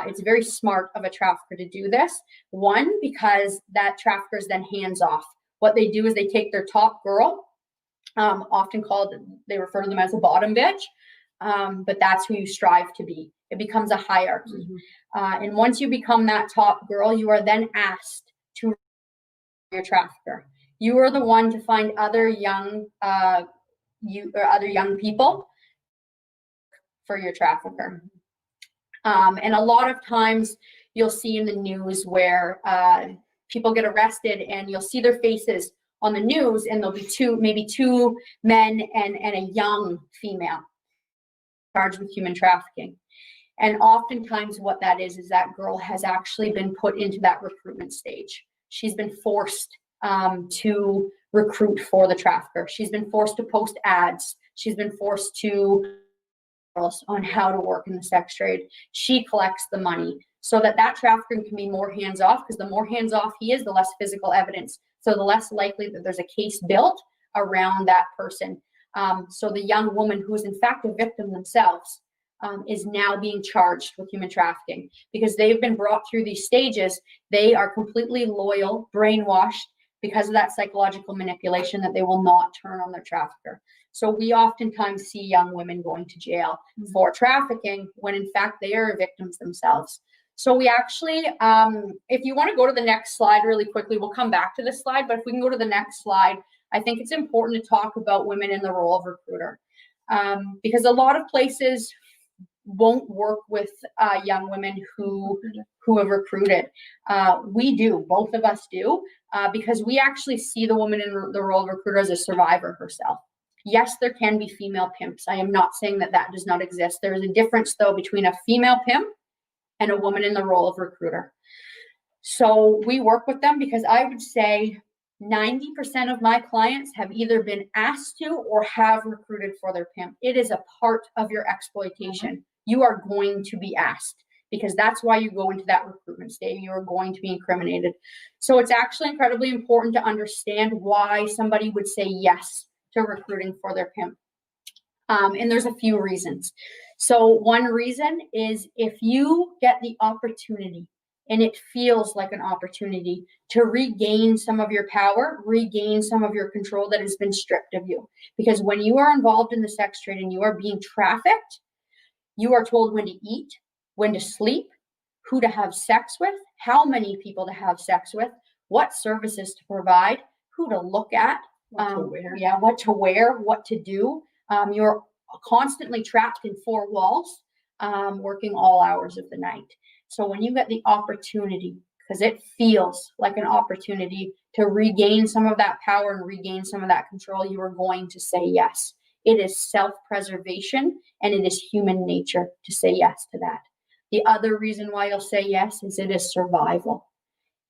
It's very smart of a trafficker to do this. One, because that trafficker is then hands off. What they do is they take their top girl, often they refer to them as a bottom bitch, but that's who you strive to be. It becomes a hierarchy. And once you become that top girl, you are then asked to your trafficker. You are the one to find other young people for your trafficker. And a lot of times you'll see in the news where people get arrested and you'll see their faces on the news, and there'll be maybe two men and a young female charged with human trafficking. And oftentimes what that is that girl has actually been put into that recruitment stage. She's been forced to recruit for the trafficker. She's been forced to post ads. She's been forced to on how to work in the sex trade. She collects the money so that trafficker can be more hands-off, because the more hands-off he is, the less physical evidence. So the less likely that there's a case built around that person. So the young woman who is in fact a victim themselves is now being charged with human trafficking because they've been brought through these stages. They are completely loyal, brainwashed, because of that psychological manipulation that they will not turn on their trafficker. So we oftentimes see young women going to jail for trafficking when in fact they are victims themselves. So we actually, if you want to go to the next slide really quickly, we'll come back to this slide, but if we can go to the next slide, I think it's important to talk about women in the role of recruiter, because a lot of places won't work with young women who have recruited. We do, both of us do, because we actually see the woman in the role of recruiter as a survivor herself. Yes, there can be female pimps. I am not saying that that does not exist. There is a difference, though, between a female pimp and a woman in the role of recruiter. So we work with them because I would say 90% of my clients have either been asked to or have recruited for their pimp. It is a part of your exploitation. You are going to be asked because that's why you go into that recruitment stage. You are going to be incriminated. So it's actually incredibly important to understand why somebody would say yes to recruiting for their pimp. And there's a few reasons. So one reason is if you get the opportunity, and it feels like an opportunity to regain some of your power, regain some of your control that has been stripped of you. Because when you are involved in the sex trade and you are being trafficked, you are told when to eat, when to sleep, who to have sex with, how many people to have sex with, what services to provide, who to look at, what to wear, what to do. You're constantly trapped in four walls, working all hours of the night. So when you get the opportunity, because it feels like an opportunity to regain some of that power and regain some of that control, you are going to say yes. It is self-preservation and it is human nature to say yes to that. The other reason why you'll say yes is it is survival.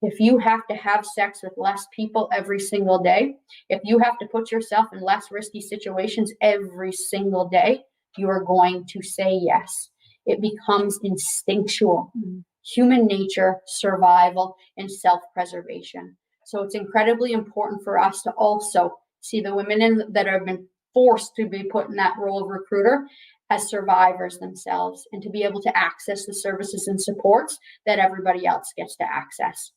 If you have to have sex with less people every single day, if you have to put yourself in less risky situations every single day, you are going to say yes. It becomes instinctual. Human nature, survival, and self-preservation. So it's incredibly important for us to also see the women that have been forced to be put in that role of recruiter as survivors themselves, and to be able to access the services and supports that everybody else gets to access.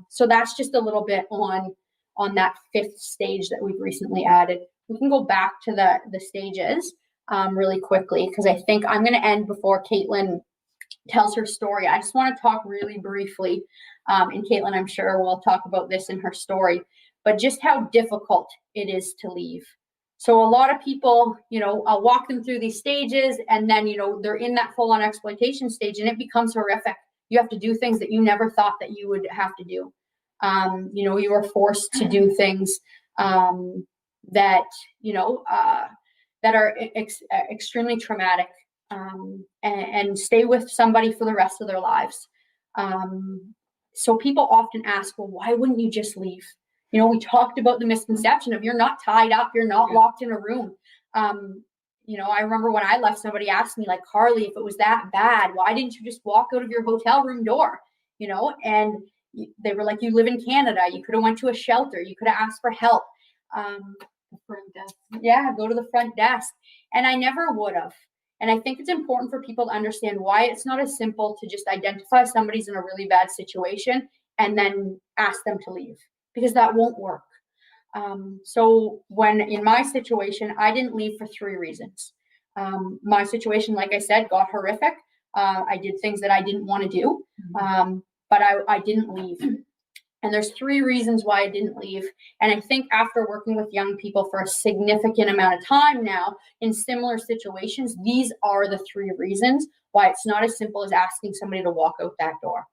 So that's just a little bit on that fifth stage that we've recently added. We can go back to the stages really quickly, because I think I'm going to end before Kaitlin tells her story. I just want to talk really briefly, and Kaitlin, I'm sure, will talk about this in her story, but just how difficult it is to leave. So a lot of people, I'll walk them through these stages, and then, they're in that full-on exploitation stage, and it becomes horrific. You have to do things that you never thought that you would have to do. You are forced to do things that are extremely traumatic, and stay with somebody for the rest of their lives. So people often ask, well, why wouldn't you just leave? We talked about the misconception of you're not tied up, you're not locked in a room. I remember when I left, somebody asked me, like, Carly, if it was that bad, why didn't you just walk out of your hotel room door? And they were like, you live in Canada, you could have went to a shelter, you could have asked for help. The front desk. Yeah, go to the front desk. And I never would have. And I think it's important for people to understand why it's not as simple to just identify somebody's in a really bad situation and then ask them to leave, because that won't work. So when in my situation, I didn't leave for three reasons. My situation, like I said, got horrific. I did things that I didn't want to do, but I didn't leave. And there's three reasons why I didn't leave. And I think after working with young people for a significant amount of time now in similar situations, these are the three reasons why it's not as simple as asking somebody to walk out that door.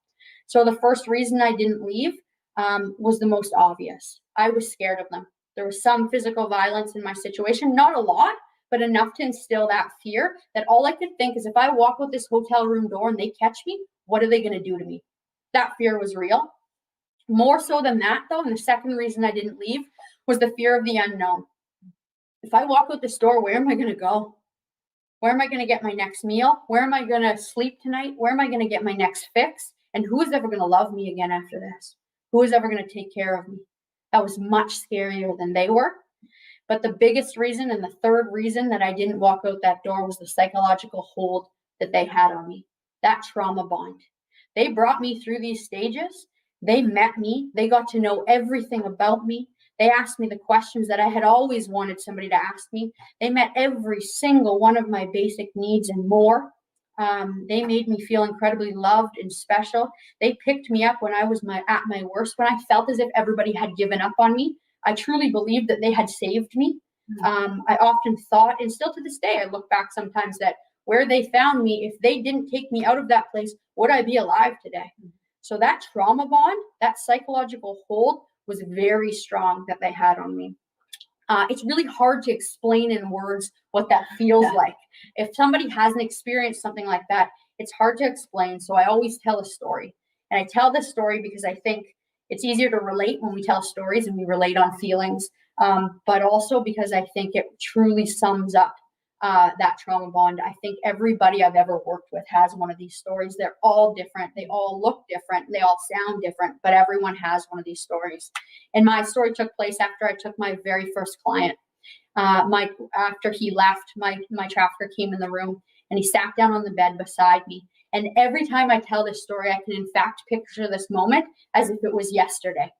So the first reason I didn't leave was the most obvious. I was scared of them. There was some physical violence in my situation, not a lot, but enough to instill that fear that all I could think is, if I walk out this hotel room door and they catch me, what are they going to do to me? That fear was real. More so than that, though, and the second reason I didn't leave was the fear of the unknown. If I walk out this door, where am I going to go? Where am I going to get my next meal? Where am I going to sleep tonight? Where am I going to get my next fix? And who is ever going to love me again after this? Who is ever going to take care of me? That was much scarier than they were. But the biggest reason, and the third reason that I didn't walk out that door, was the psychological hold that they had on me, that trauma bond. They brought me through these stages They met me. They got to know everything about me. They asked me the questions that I had always wanted somebody to ask me. They met every single one of my basic needs and more. They made me feel incredibly loved and special. They picked me up when I was at my worst, when I felt as if everybody had given up on me. I truly believed that they had saved me. I often thought, and still to this day, I look back sometimes, that where they found me, if they didn't take me out of that place, would I be alive today? So that trauma bond, that psychological hold, was very strong that they had on me. It's really hard to explain in words what that feels like. If somebody hasn't experienced something like that, it's hard to explain. So I always tell a story. And I tell this story because I think it's easier to relate when we tell stories and we relate on feelings, but also because I think it truly sums up that trauma bond. I think everybody I've ever worked with has one of these stories. They're all different. They all look different. They all sound different, but everyone has one of these stories. And my story took place after I took my very first client. After he left, my trafficker came in the room and he sat down on the bed beside me. And every time I tell this story, I can in fact picture this moment as if it was yesterday.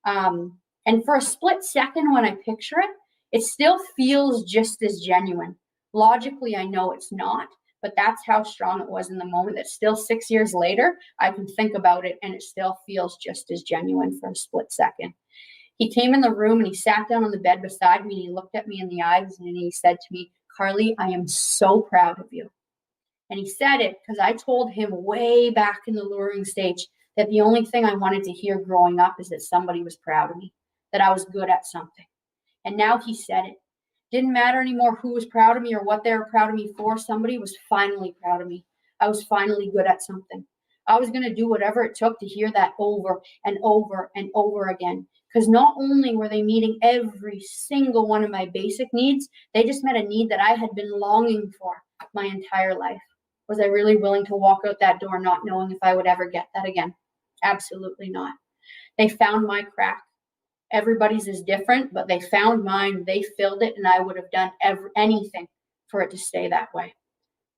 And for a split second when I picture it, it still feels just as genuine. Logically, I know it's not, but that's how strong it was in the moment, that still 6 years later, I can think about it and it still feels just as genuine for a split second. He came in the room and he sat down on the bed beside me and he looked at me in the eyes and he said to me, "Carly, I am so proud of you." And he said it because I told him way back in the luring stage that the only thing I wanted to hear growing up is that somebody was proud of me, that I was good at something. And now he said it. Didn't matter anymore who was proud of me or what they were proud of me for. Somebody was finally proud of me. I was finally good at something. I was going to do whatever it took to hear that over and over and over again. Because not only were they meeting every single one of my basic needs, they just met a need that I had been longing for my entire life. Was I really willing to walk out that door not knowing if I would ever get that again? Absolutely not. They found my crack. Everybody's is different, but they found mine, they filled it, and I would have done anything for it to stay that way.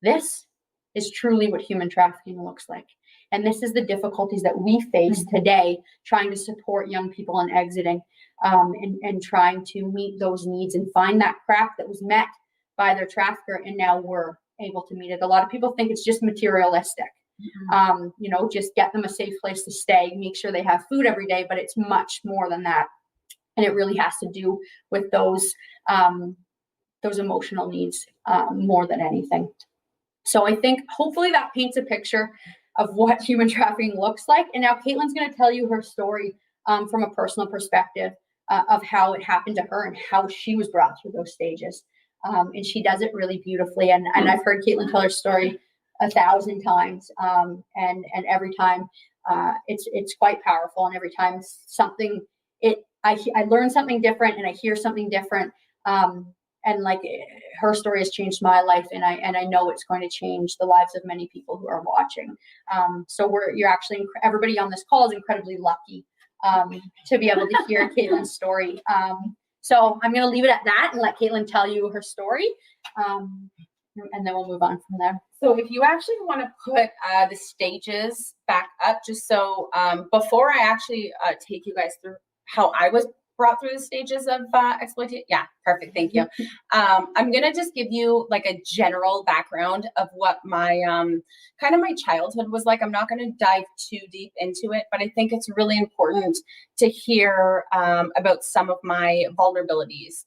This is truly what human trafficking looks like. And this is the difficulties that we face today, trying to support young people in exiting and trying to meet those needs and find that crack that was met by their trafficker, and now we're able to meet it. A lot of people think it's just materialistic. Just get them a safe place to stay, make sure they have food every day, but it's much more than that. And it really has to do with those emotional needs more than anything. So I think hopefully that paints a picture of what human trafficking looks like. And now Kaitlin's going to tell you her story from a personal perspective of how it happened to her and how she was brought through those stages. And she does it really beautifully. And I've heard Kaitlin tell her story 1,000 times. And every time it's quite powerful. And every time I learn something different and I hear something different. And like her story has changed my life, and I know it's going to change the lives of many people who are watching. So everybody on this call is incredibly lucky to be able to hear Kaitlin's story. So I'm going to leave it at that and let Kaitlin tell you her story, and then we'll move on from there. So if you actually want to put the stages back up, just so before I actually take you guys through how I was brought through the stages of exploitation. Yeah, perfect. Thank you. I'm going to just give you like a general background of what my kind of my childhood was like. I'm not going to dive too deep into it, but I think it's really important to hear about some of my vulnerabilities.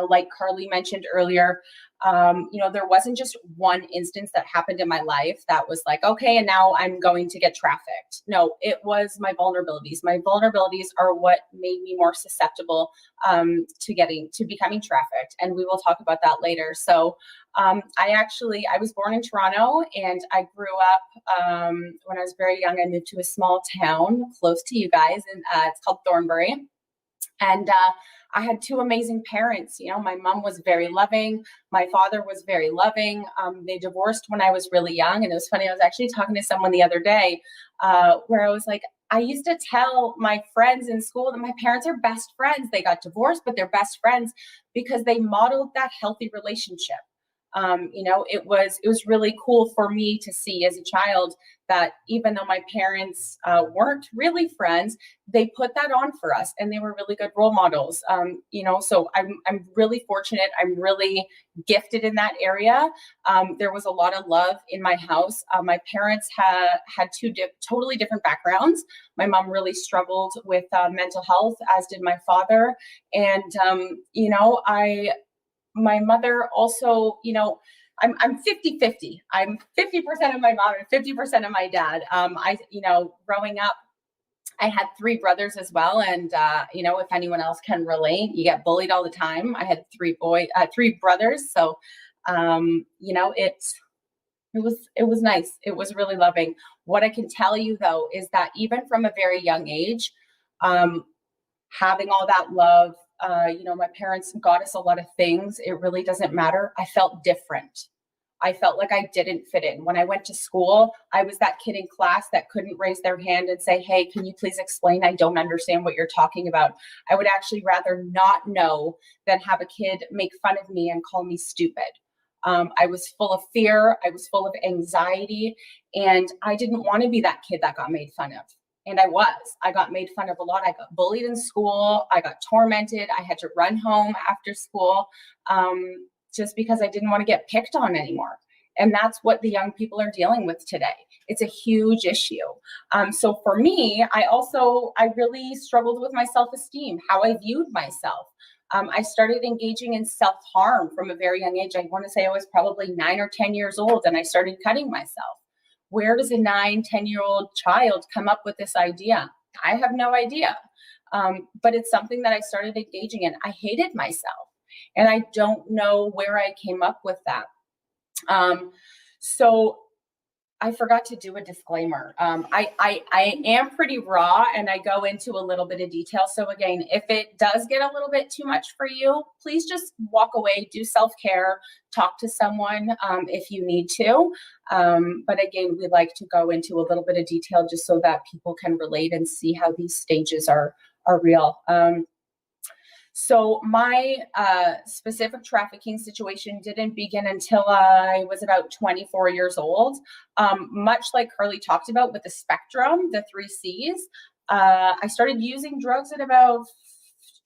Like Carly mentioned earlier, there wasn't just one instance that happened in my life that was like, okay, and now I'm going to get trafficked. No, it was my vulnerabilities. My vulnerabilities are what made me more susceptible to becoming trafficked. And we will talk about that later. So I was born in Toronto, and I grew up when I was very young. I moved to a small town close to you guys, and it's called Thornbury. And I had two amazing parents. My mom was very loving. My father was very loving. They divorced when I was really young. And it was funny. I was actually talking to someone the other day where I was like, I used to tell my friends in school that my parents are best friends. They got divorced, but they're best friends because they modeled that healthy relationship. It was really cool for me to see as a child that even though my parents weren't really friends, they put that on for us, and they were really good role models. So I'm really fortunate. I'm really gifted in that area. There was a lot of love in my house. My parents had two totally different backgrounds. My mom really struggled with mental health, as did my father, and my mother also, I'm 50-50. I'm 50% of my mom and 50% of my dad. Growing up, I had three brothers as well. And, if anyone else can relate, you get bullied all the time. I had three brothers. So, it was nice. It was really loving. What I can tell you though, is that even from a very young age, having all that love, my parents got us a lot of things. It really doesn't matter. I felt different. I felt like I didn't fit in. When I went to school, I was that kid in class that couldn't raise their hand and say, hey, can you please explain? I don't understand what you're talking about. I would actually rather not know than have a kid make fun of me and call me stupid. I was full of fear. I was full of anxiety. And I didn't want to be that kid that got made fun of. And I got made fun of a lot. I got bullied in school. I got tormented. I had to run home after school just because I didn't want to get picked on anymore. And that's what the young people are dealing with today. It's a huge issue. So for me, I really struggled with my self-esteem, how I viewed myself. I started engaging in self-harm from a very young age. I want to say I was probably 9 or 10 years old, and I started cutting myself. Where does a 9, 10-year-old child come up with this idea? I have no idea. But it's something that I started engaging in. I hated myself, and I don't know where I came up with that. So I forgot to do a disclaimer. I am pretty raw, and I go into a little bit of detail. So again, if it does get a little bit too much for you, please just walk away, do self-care, talk to someone if you need to. But again, we like to go into a little bit of detail just so that people can relate and see how these stages are real. So my specific trafficking situation didn't begin until I was about 24 years old. Much like Carly talked about with the spectrum, the 3 C's, I started using drugs at about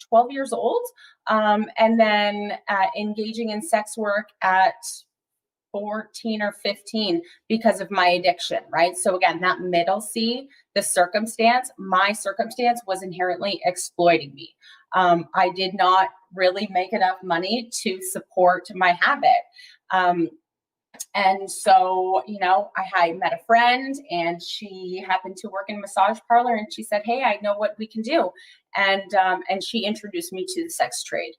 12 years old, and then engaging in sex work at 14 or 15 because of my addiction, right? So again, that middle C, my circumstance was inherently exploiting me. I did not really make enough money to support my habit. And so, I met a friend, and she happened to work in a massage parlor, and she said, hey, I know what we can do. And she introduced me to the sex trade.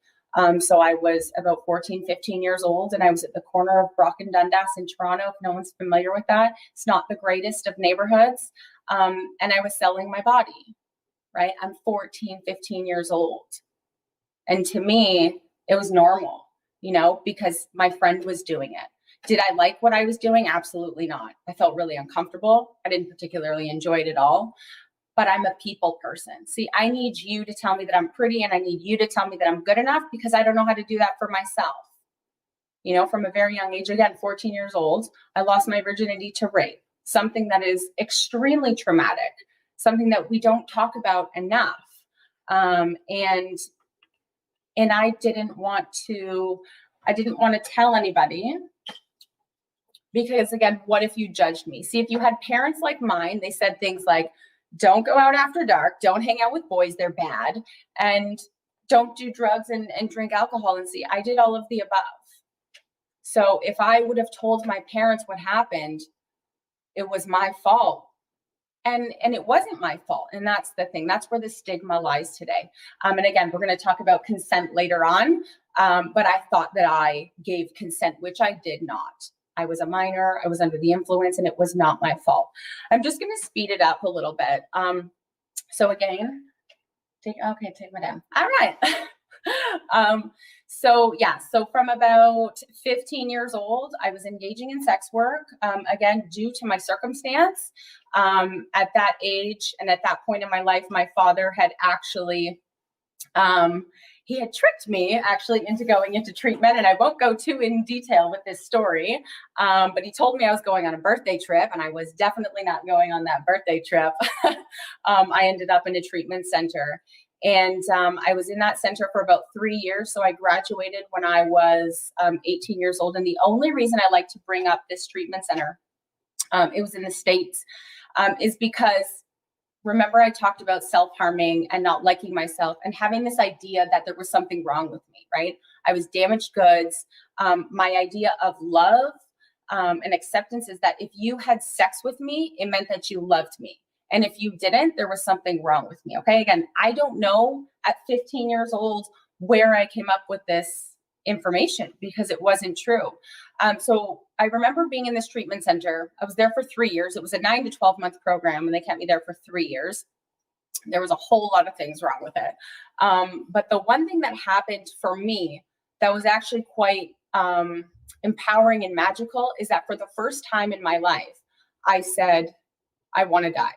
So I was about 14, 15 years old, and I was at the corner of Brock and Dundas in Toronto. If no one's familiar with that, it's not the greatest of neighborhoods. And I was selling my body, right? I'm 14, 15 years old. And to me, it was normal, because my friend was doing it. Did I like what I was doing? Absolutely not. I felt really uncomfortable. I didn't particularly enjoy it at all. But I'm a people person. See, I need you to tell me that I'm pretty, and I need you to tell me that I'm good enough, because I don't know how to do that for myself. From a very young age, again, 14 years old, I lost my virginity to rape, something that is extremely traumatic, something that we don't talk about enough. And I didn't want to tell anybody, because again, what if you judged me? See, if you had parents like mine, they said things like, don't go out after dark, don't hang out with boys, they're bad, and don't do drugs and drink alcohol. And see, I did all of the above. So if I would have told my parents what happened, it was my fault. And it wasn't my fault. And that's the thing. That's where the stigma lies today. And again, we're going to talk about consent later on. But I thought that I gave consent, which I did not. I was a minor, I was under the influence, and it was not my fault. I'm just going to speed it up a little bit. So again, take my down. All right. So from about 15 years old, I was engaging in sex work, again, due to my circumstance. At that age and at that point in my life, my father had actually, he had tricked me actually into going into treatment, and I won't go too in detail with this story, but he told me I was going on a birthday trip, and I was definitely not going on that birthday trip. I ended up in a treatment center, and I was in that center for about 3 years. So I graduated when I was 18 years old, and the only reason I like to bring up this treatment center, it was in the States, is because remember I talked about self-harming and not liking myself and having this idea that there was something wrong with me, right? I was damaged goods. My idea of love and acceptance is that if you had sex with me, it meant that you loved me. And if you didn't, there was something wrong with me, okay? Again, I don't know at 15 years old where I came up with this information because it wasn't true. So I remember being in this treatment center. I was there for 3 years. It was a 9 to 12 month program, and they kept me there for 3 years. There was a whole lot of things wrong with it. But the one thing that happened for me that was actually quite empowering and magical is that for the first time in my life, I said, I want to die.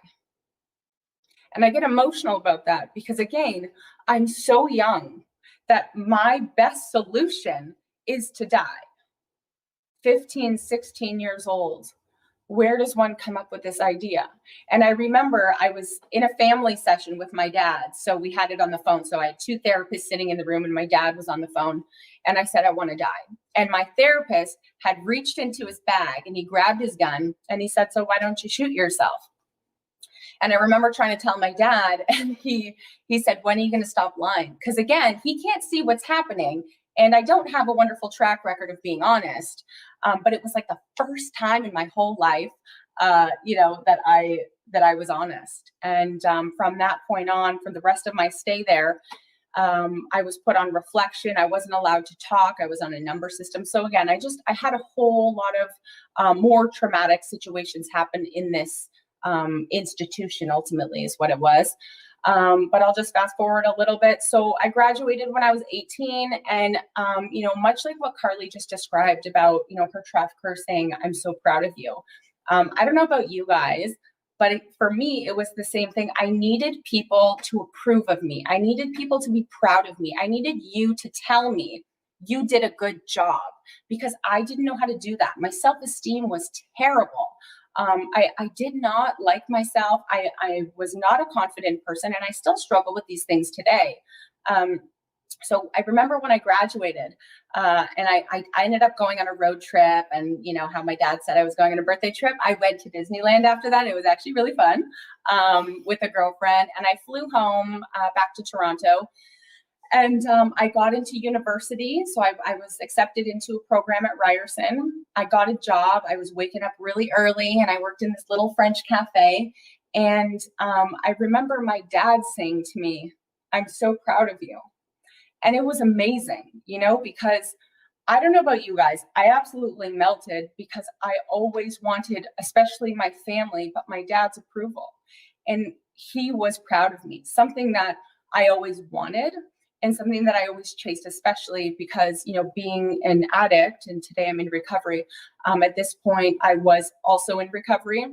And I get emotional about that because, again, I'm so young that my best solution is to die. 15, 16 years old. Where does one come up with this idea? And I remember I was in a family session with my dad. So we had it on the phone. So I had 2 therapists sitting in the room and my dad was on the phone. And I said, I want to die. And my therapist had reached into his bag and he grabbed his gun and he said, so why don't you shoot yourself? And I remember trying to tell my dad, and he said, when are you going to stop lying? Because again, he can't see what's happening. And I don't have a wonderful track record of being honest. But it was like the first time in my whole life, that I was honest. And from that point on, for the rest of my stay there, I was put on reflection. I wasn't allowed to talk. I was on a number system. So again, I had a whole lot of more traumatic situations happen in this institution, ultimately is what it was. But I'll just fast forward a little bit. So I graduated when I was 18 and, much like what Carly just described about, her trafficker saying, I'm so proud of you. I don't know about you guys, but for me, it was the same thing. I needed people to approve of me. I needed people to be proud of me. I needed you to tell me you did a good job because I didn't know how to do that. My self-esteem was terrible. I did not like myself. I was not a confident person, and I still struggle with these things today. So I remember when I graduated, and I ended up going on a road trip, and how my dad said I was going on a birthday trip. I went to Disneyland after that. It was actually really fun with a girlfriend, and I flew home back to Toronto. And I got into university. So I was accepted into a program at Ryerson. I got a job. I was waking up really early and I worked in this little French cafe. And I remember my dad saying to me, I'm so proud of you. And it was amazing, because I don't know about you guys. I absolutely melted because I always wanted, especially my family, but my dad's approval. And he was proud of me, something that I always wanted. And something that I always chased, especially because, being an addict, and today I'm in recovery. At this point, I was also in recovery.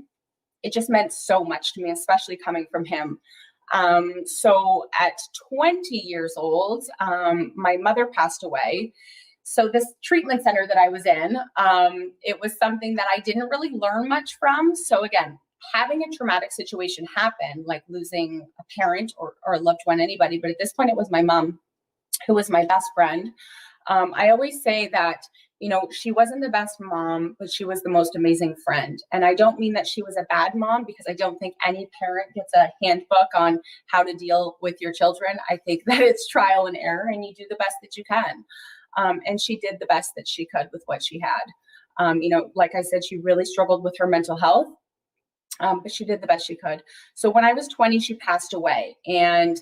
It just meant so much to me, especially coming from him. So at 20 years old, my mother passed away. So this treatment center that I was in, it was something that I didn't really learn much from. So again, having a traumatic situation happen, like losing a parent or a loved one, anybody, but at this point it was my mom, who was my best friend. I always say that, she wasn't the best mom, but she was the most amazing friend. And I don't mean that she was a bad mom, because I don't think any parent gets a handbook on how to deal with your children. I think that it's trial and error, and you do the best that you can. And she did the best that she could with what she had. Like I said, she really struggled with her mental health. But she did the best she could. So when I was 20, she passed away. And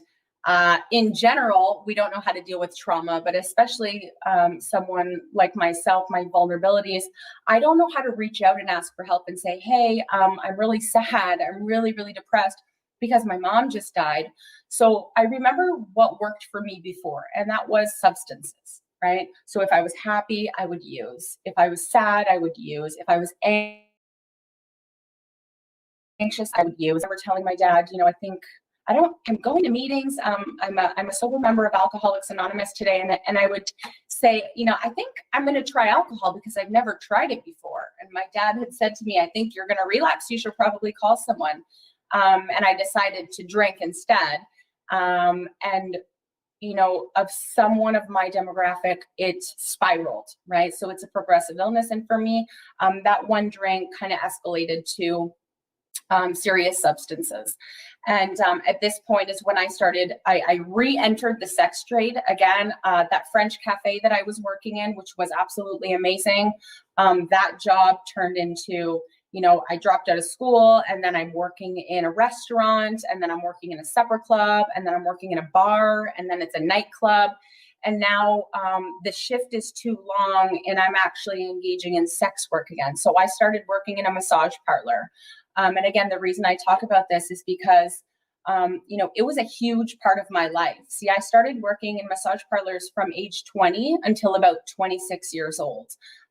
in general, we don't know how to deal with trauma, but especially someone like myself, my vulnerabilities, I don't know how to reach out and ask for help and say, hey, I'm really sad. I'm really, really depressed because my mom just died. So I remember what worked for me before, and that was substances, right? So if I was happy, I would use. If I was sad, I would use. If I was anxious, I would use. I remember telling my dad, I think I'm going to meetings. I'm a sober member of Alcoholics Anonymous today. And I would say, I think I'm going to try alcohol because I've never tried it before. And my dad had said to me, I think you're going to relapse. You should probably call someone. And I decided to drink instead. And of someone of my demographic, it spiraled, right? So it's a progressive illness. And for me, that one drink kind of escalated to serious substances. And at this point is when I re-entered the sex trade again. That French cafe that I was working in, which was absolutely amazing. That job turned into, I dropped out of school, and then I'm working in a restaurant, and then I'm working in a supper club, and then I'm working in a bar, and then it's a nightclub. And now the shift is too long, and I'm actually engaging in sex work again. So I started working in a massage parlor. And again, the reason I talk about this is because, it was a huge part of my life. See, I started working in massage parlors from age 20 until about 26 years old.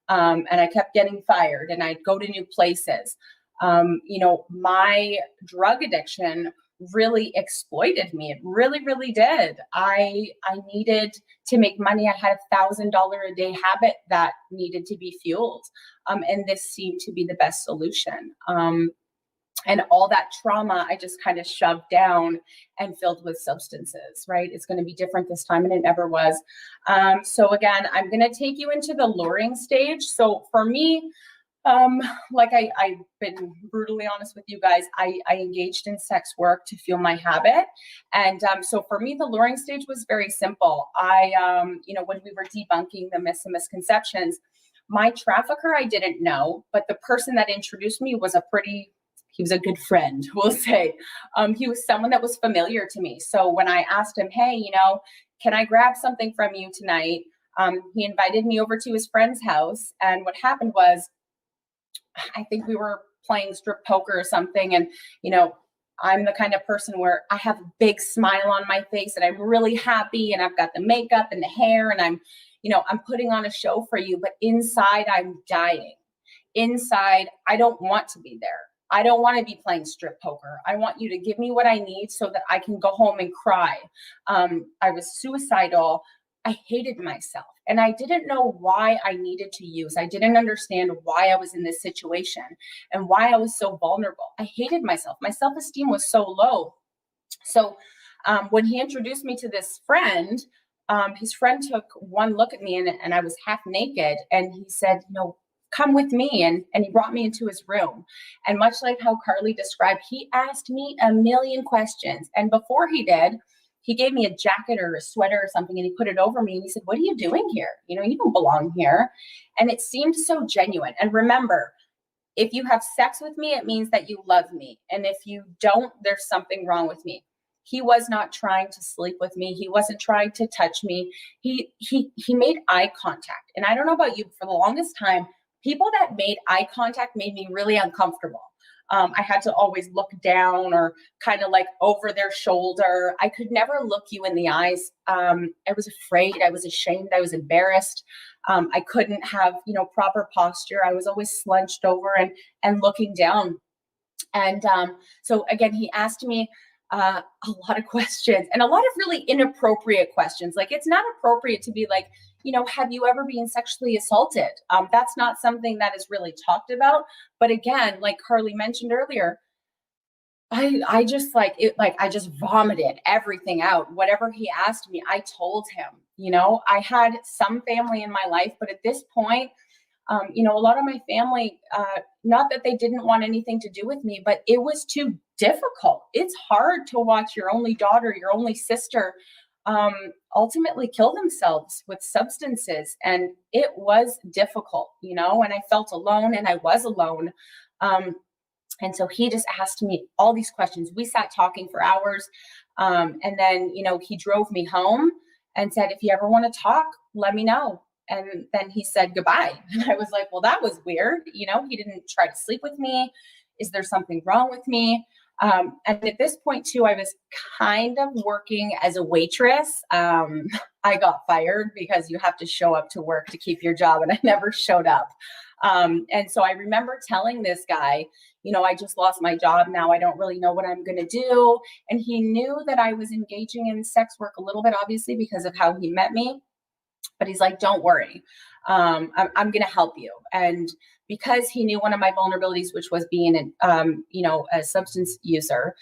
And I kept getting fired, and I'd go to new places. My drug addiction really exploited me. It really, really did. I needed to make money. I had $1,000 a day habit that needed to be fueled. And this seemed to be the best solution. And all that trauma, I just kind of shoved down and filled with substances, right? It's going to be different this time, and it never was. So again, I'm going to take you into the luring stage. So for me, like I've been brutally honest with you guys, I engaged in sex work to fuel my habit. And so for me, the luring stage was very simple. When we were debunking the myths and misconceptions, my trafficker, I didn't know, but the person that introduced me was he was a good friend, we'll say. He was someone that was familiar to me. So when I asked him, hey, can I grab something from you tonight? He invited me over to his friend's house. And what happened was, I think we were playing strip poker or something. And, I'm the kind of person where I have a big smile on my face and I'm really happy, and I've got the makeup and the hair, and I'm putting on a show for you, but inside I'm dying. Inside, I don't want to be there. I don't want to be playing strip poker. I want you to give me what I need so that I can go home and cry. I was suicidal. I hated myself, and I didn't know why I needed to use. I didn't understand why I was in this situation and why I was so vulnerable. I hated myself. My self-esteem was so low. So when he introduced me to this friend, his friend took one look at me, and I was half naked, and he said, come with me. And he brought me into his room. And much like how Carly described, he asked me a million questions. And before he did, he gave me a jacket or a sweater or something, and he put it over me, and he said, what are you doing here? You don't belong here. And it seemed so genuine. And remember, if you have sex with me, it means that you love me. And if you don't, there's something wrong with me. He was not trying to sleep with me. He wasn't trying to touch me. He made eye contact. And I don't know about you, for the longest time, people that made eye contact made me really uncomfortable. I had to always look down or kind of like over their shoulder. I could never look you in the eyes. I was afraid. I was ashamed. I was embarrassed. I couldn't have, proper posture. I was always slunched over and looking down. And so again, he asked me a lot of questions, and a lot of really inappropriate questions. Like, it's not appropriate to be like, have you ever been sexually assaulted? That's not something that is really talked about. But again, like Carly mentioned earlier, I just I just vomited everything out. Whatever he asked me, I told him. I had some family in my life, but at this point, a lot of my family, not that they didn't want anything to do with me, but it was too difficult. It's hard to watch your only daughter, your only sister, ultimately kill themselves with substances. And it was difficult, and I felt alone, and I was alone. And so he just asked me all these questions. We sat talking for hours. And then, he drove me home and said, if you ever want to talk, let me know. And then he said goodbye. And I was like, well, that was weird. He didn't try to sleep with me. Is there something wrong with me? And at this point too, I was kind of working as a waitress. I got fired because you have to show up to work to keep your job, and I never showed up. And so I remember telling this guy, I just lost my job now. I don't really know what I'm going to do. And he knew that I was engaging in sex work a little bit, obviously, because of how he met me. But he's like, don't worry. I'm going to help you. And because he knew one of my vulnerabilities, which was being a substance user,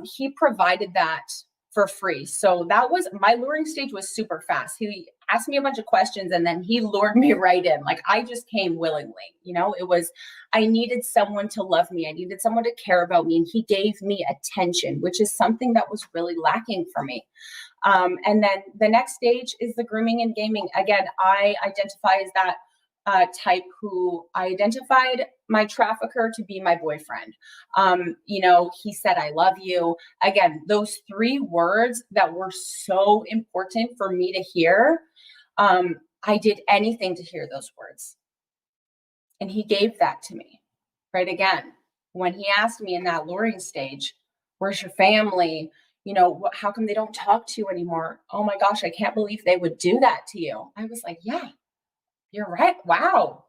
he provided that for free. So that was, my luring stage was super fast. He asked me a bunch of questions and then he lured me right in. Like, I just came willingly, I needed someone to love me. I needed someone to care about me. And he gave me attention, which is something that was really lacking for me. And then the next stage is the grooming and gaming. Again, I identify as that type who I identified my trafficker to be my boyfriend. He said, I love you. Again, those 3 words that were so important for me to hear. I did anything to hear those words. And he gave that to me, right? Again, when he asked me in that luring stage, where's your family? How come they don't talk to you anymore? Oh my gosh, I can't believe they would do that to you. I was like, yeah, you're right. Wow.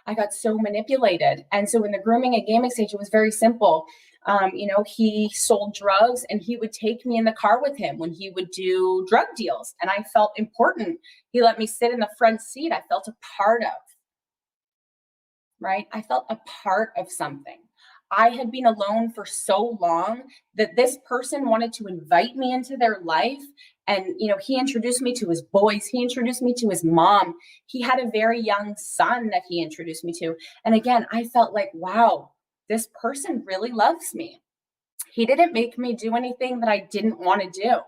I got so manipulated. And so in the grooming and gaming stage, it was very simple. He sold drugs and he would take me in the car with him when he would do drug deals. And I felt important. He let me sit in the front seat. I felt a part of, right? I felt a part of something. I had been alone for so long that this person wanted to invite me into their life. And, he introduced me to his boys. He introduced me to his mom. He had a very young son that he introduced me to. And again, I felt like, wow, this person really loves me. He didn't make me do anything that I didn't want to do.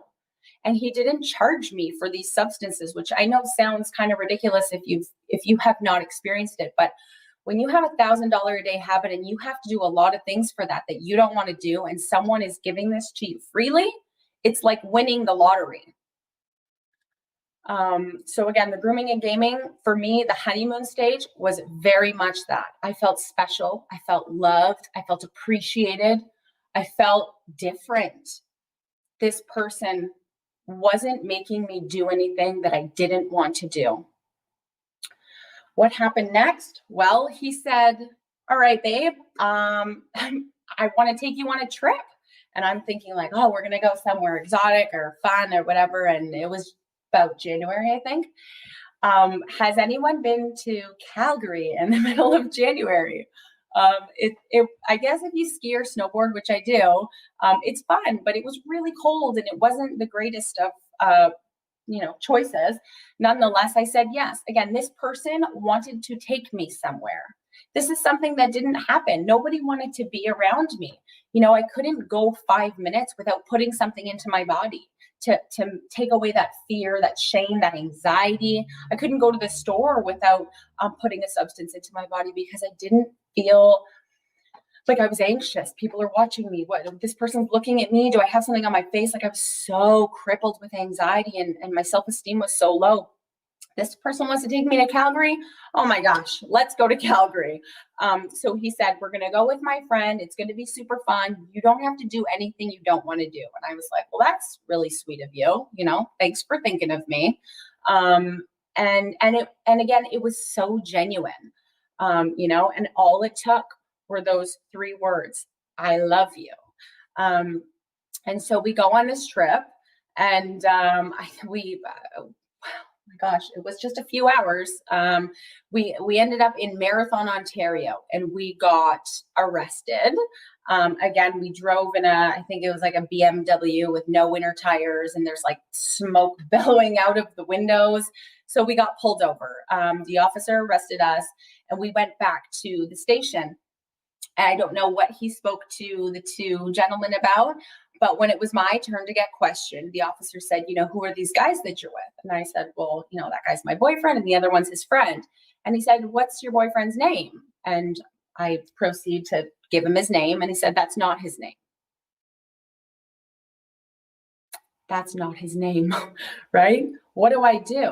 And he didn't charge me for these substances, which I know sounds kind of ridiculous if you have not experienced it. But when you have $1,000 a day habit and you have to do a lot of things for that you don't want to do, and someone is giving this to you freely, it's like winning the lottery. So again, the grooming and gaming, for me, the honeymoon stage was very much that. I felt special. I felt loved. I felt appreciated. I felt different. This person wasn't making me do anything that I didn't want to do. What happened next? Well, he said, all right, babe, I want to take you on a trip. And I'm thinking like, oh, we're going to go somewhere exotic or fun or whatever. And it was about January, I think. Has anyone been to Calgary in the middle of January? I guess if you ski or snowboard, which I do, it's fun, but it was really cold and it wasn't the greatest of choices. Nonetheless, I said yes. Again, this person wanted to take me somewhere. This is something that didn't happen. Nobody wanted to be around me. I couldn't go 5 minutes without putting something into my body to take away that fear, that shame, that anxiety. I couldn't go to the store without putting a substance into my body because I didn't feel like I was anxious. People are watching me. What, this person's looking at me? Do I have something on my face? Like I was so crippled with anxiety and my self-esteem was so low. This person wants to take me to Calgary. Oh my gosh, let's go to Calgary. So he said, we're going to go with my friend. It's going to be super fun. You don't have to do anything you don't want to do. And I was like, well, that's really sweet of you. Thanks for thinking of me. And again, it was so genuine, and all it took were those 3 words, I love you. And so we go on this trip and my gosh, it was just a few hours. We ended up in Marathon, Ontario, and we got arrested. Again, we drove in I think it was like a BMW with no winter tires, and there's like smoke billowing out of the windows. So we got pulled over. The officer arrested us, and we went back to the station. And I don't know what he spoke to the 2 gentlemen about, but when it was my turn to get questioned, the officer said, who are these guys that you're with? And I said, well, that guy's my boyfriend and the other one's his friend. And he said, what's your boyfriend's name? And I proceed to give him his name. And he said, that's not his name. That's not his name, right? What do I do?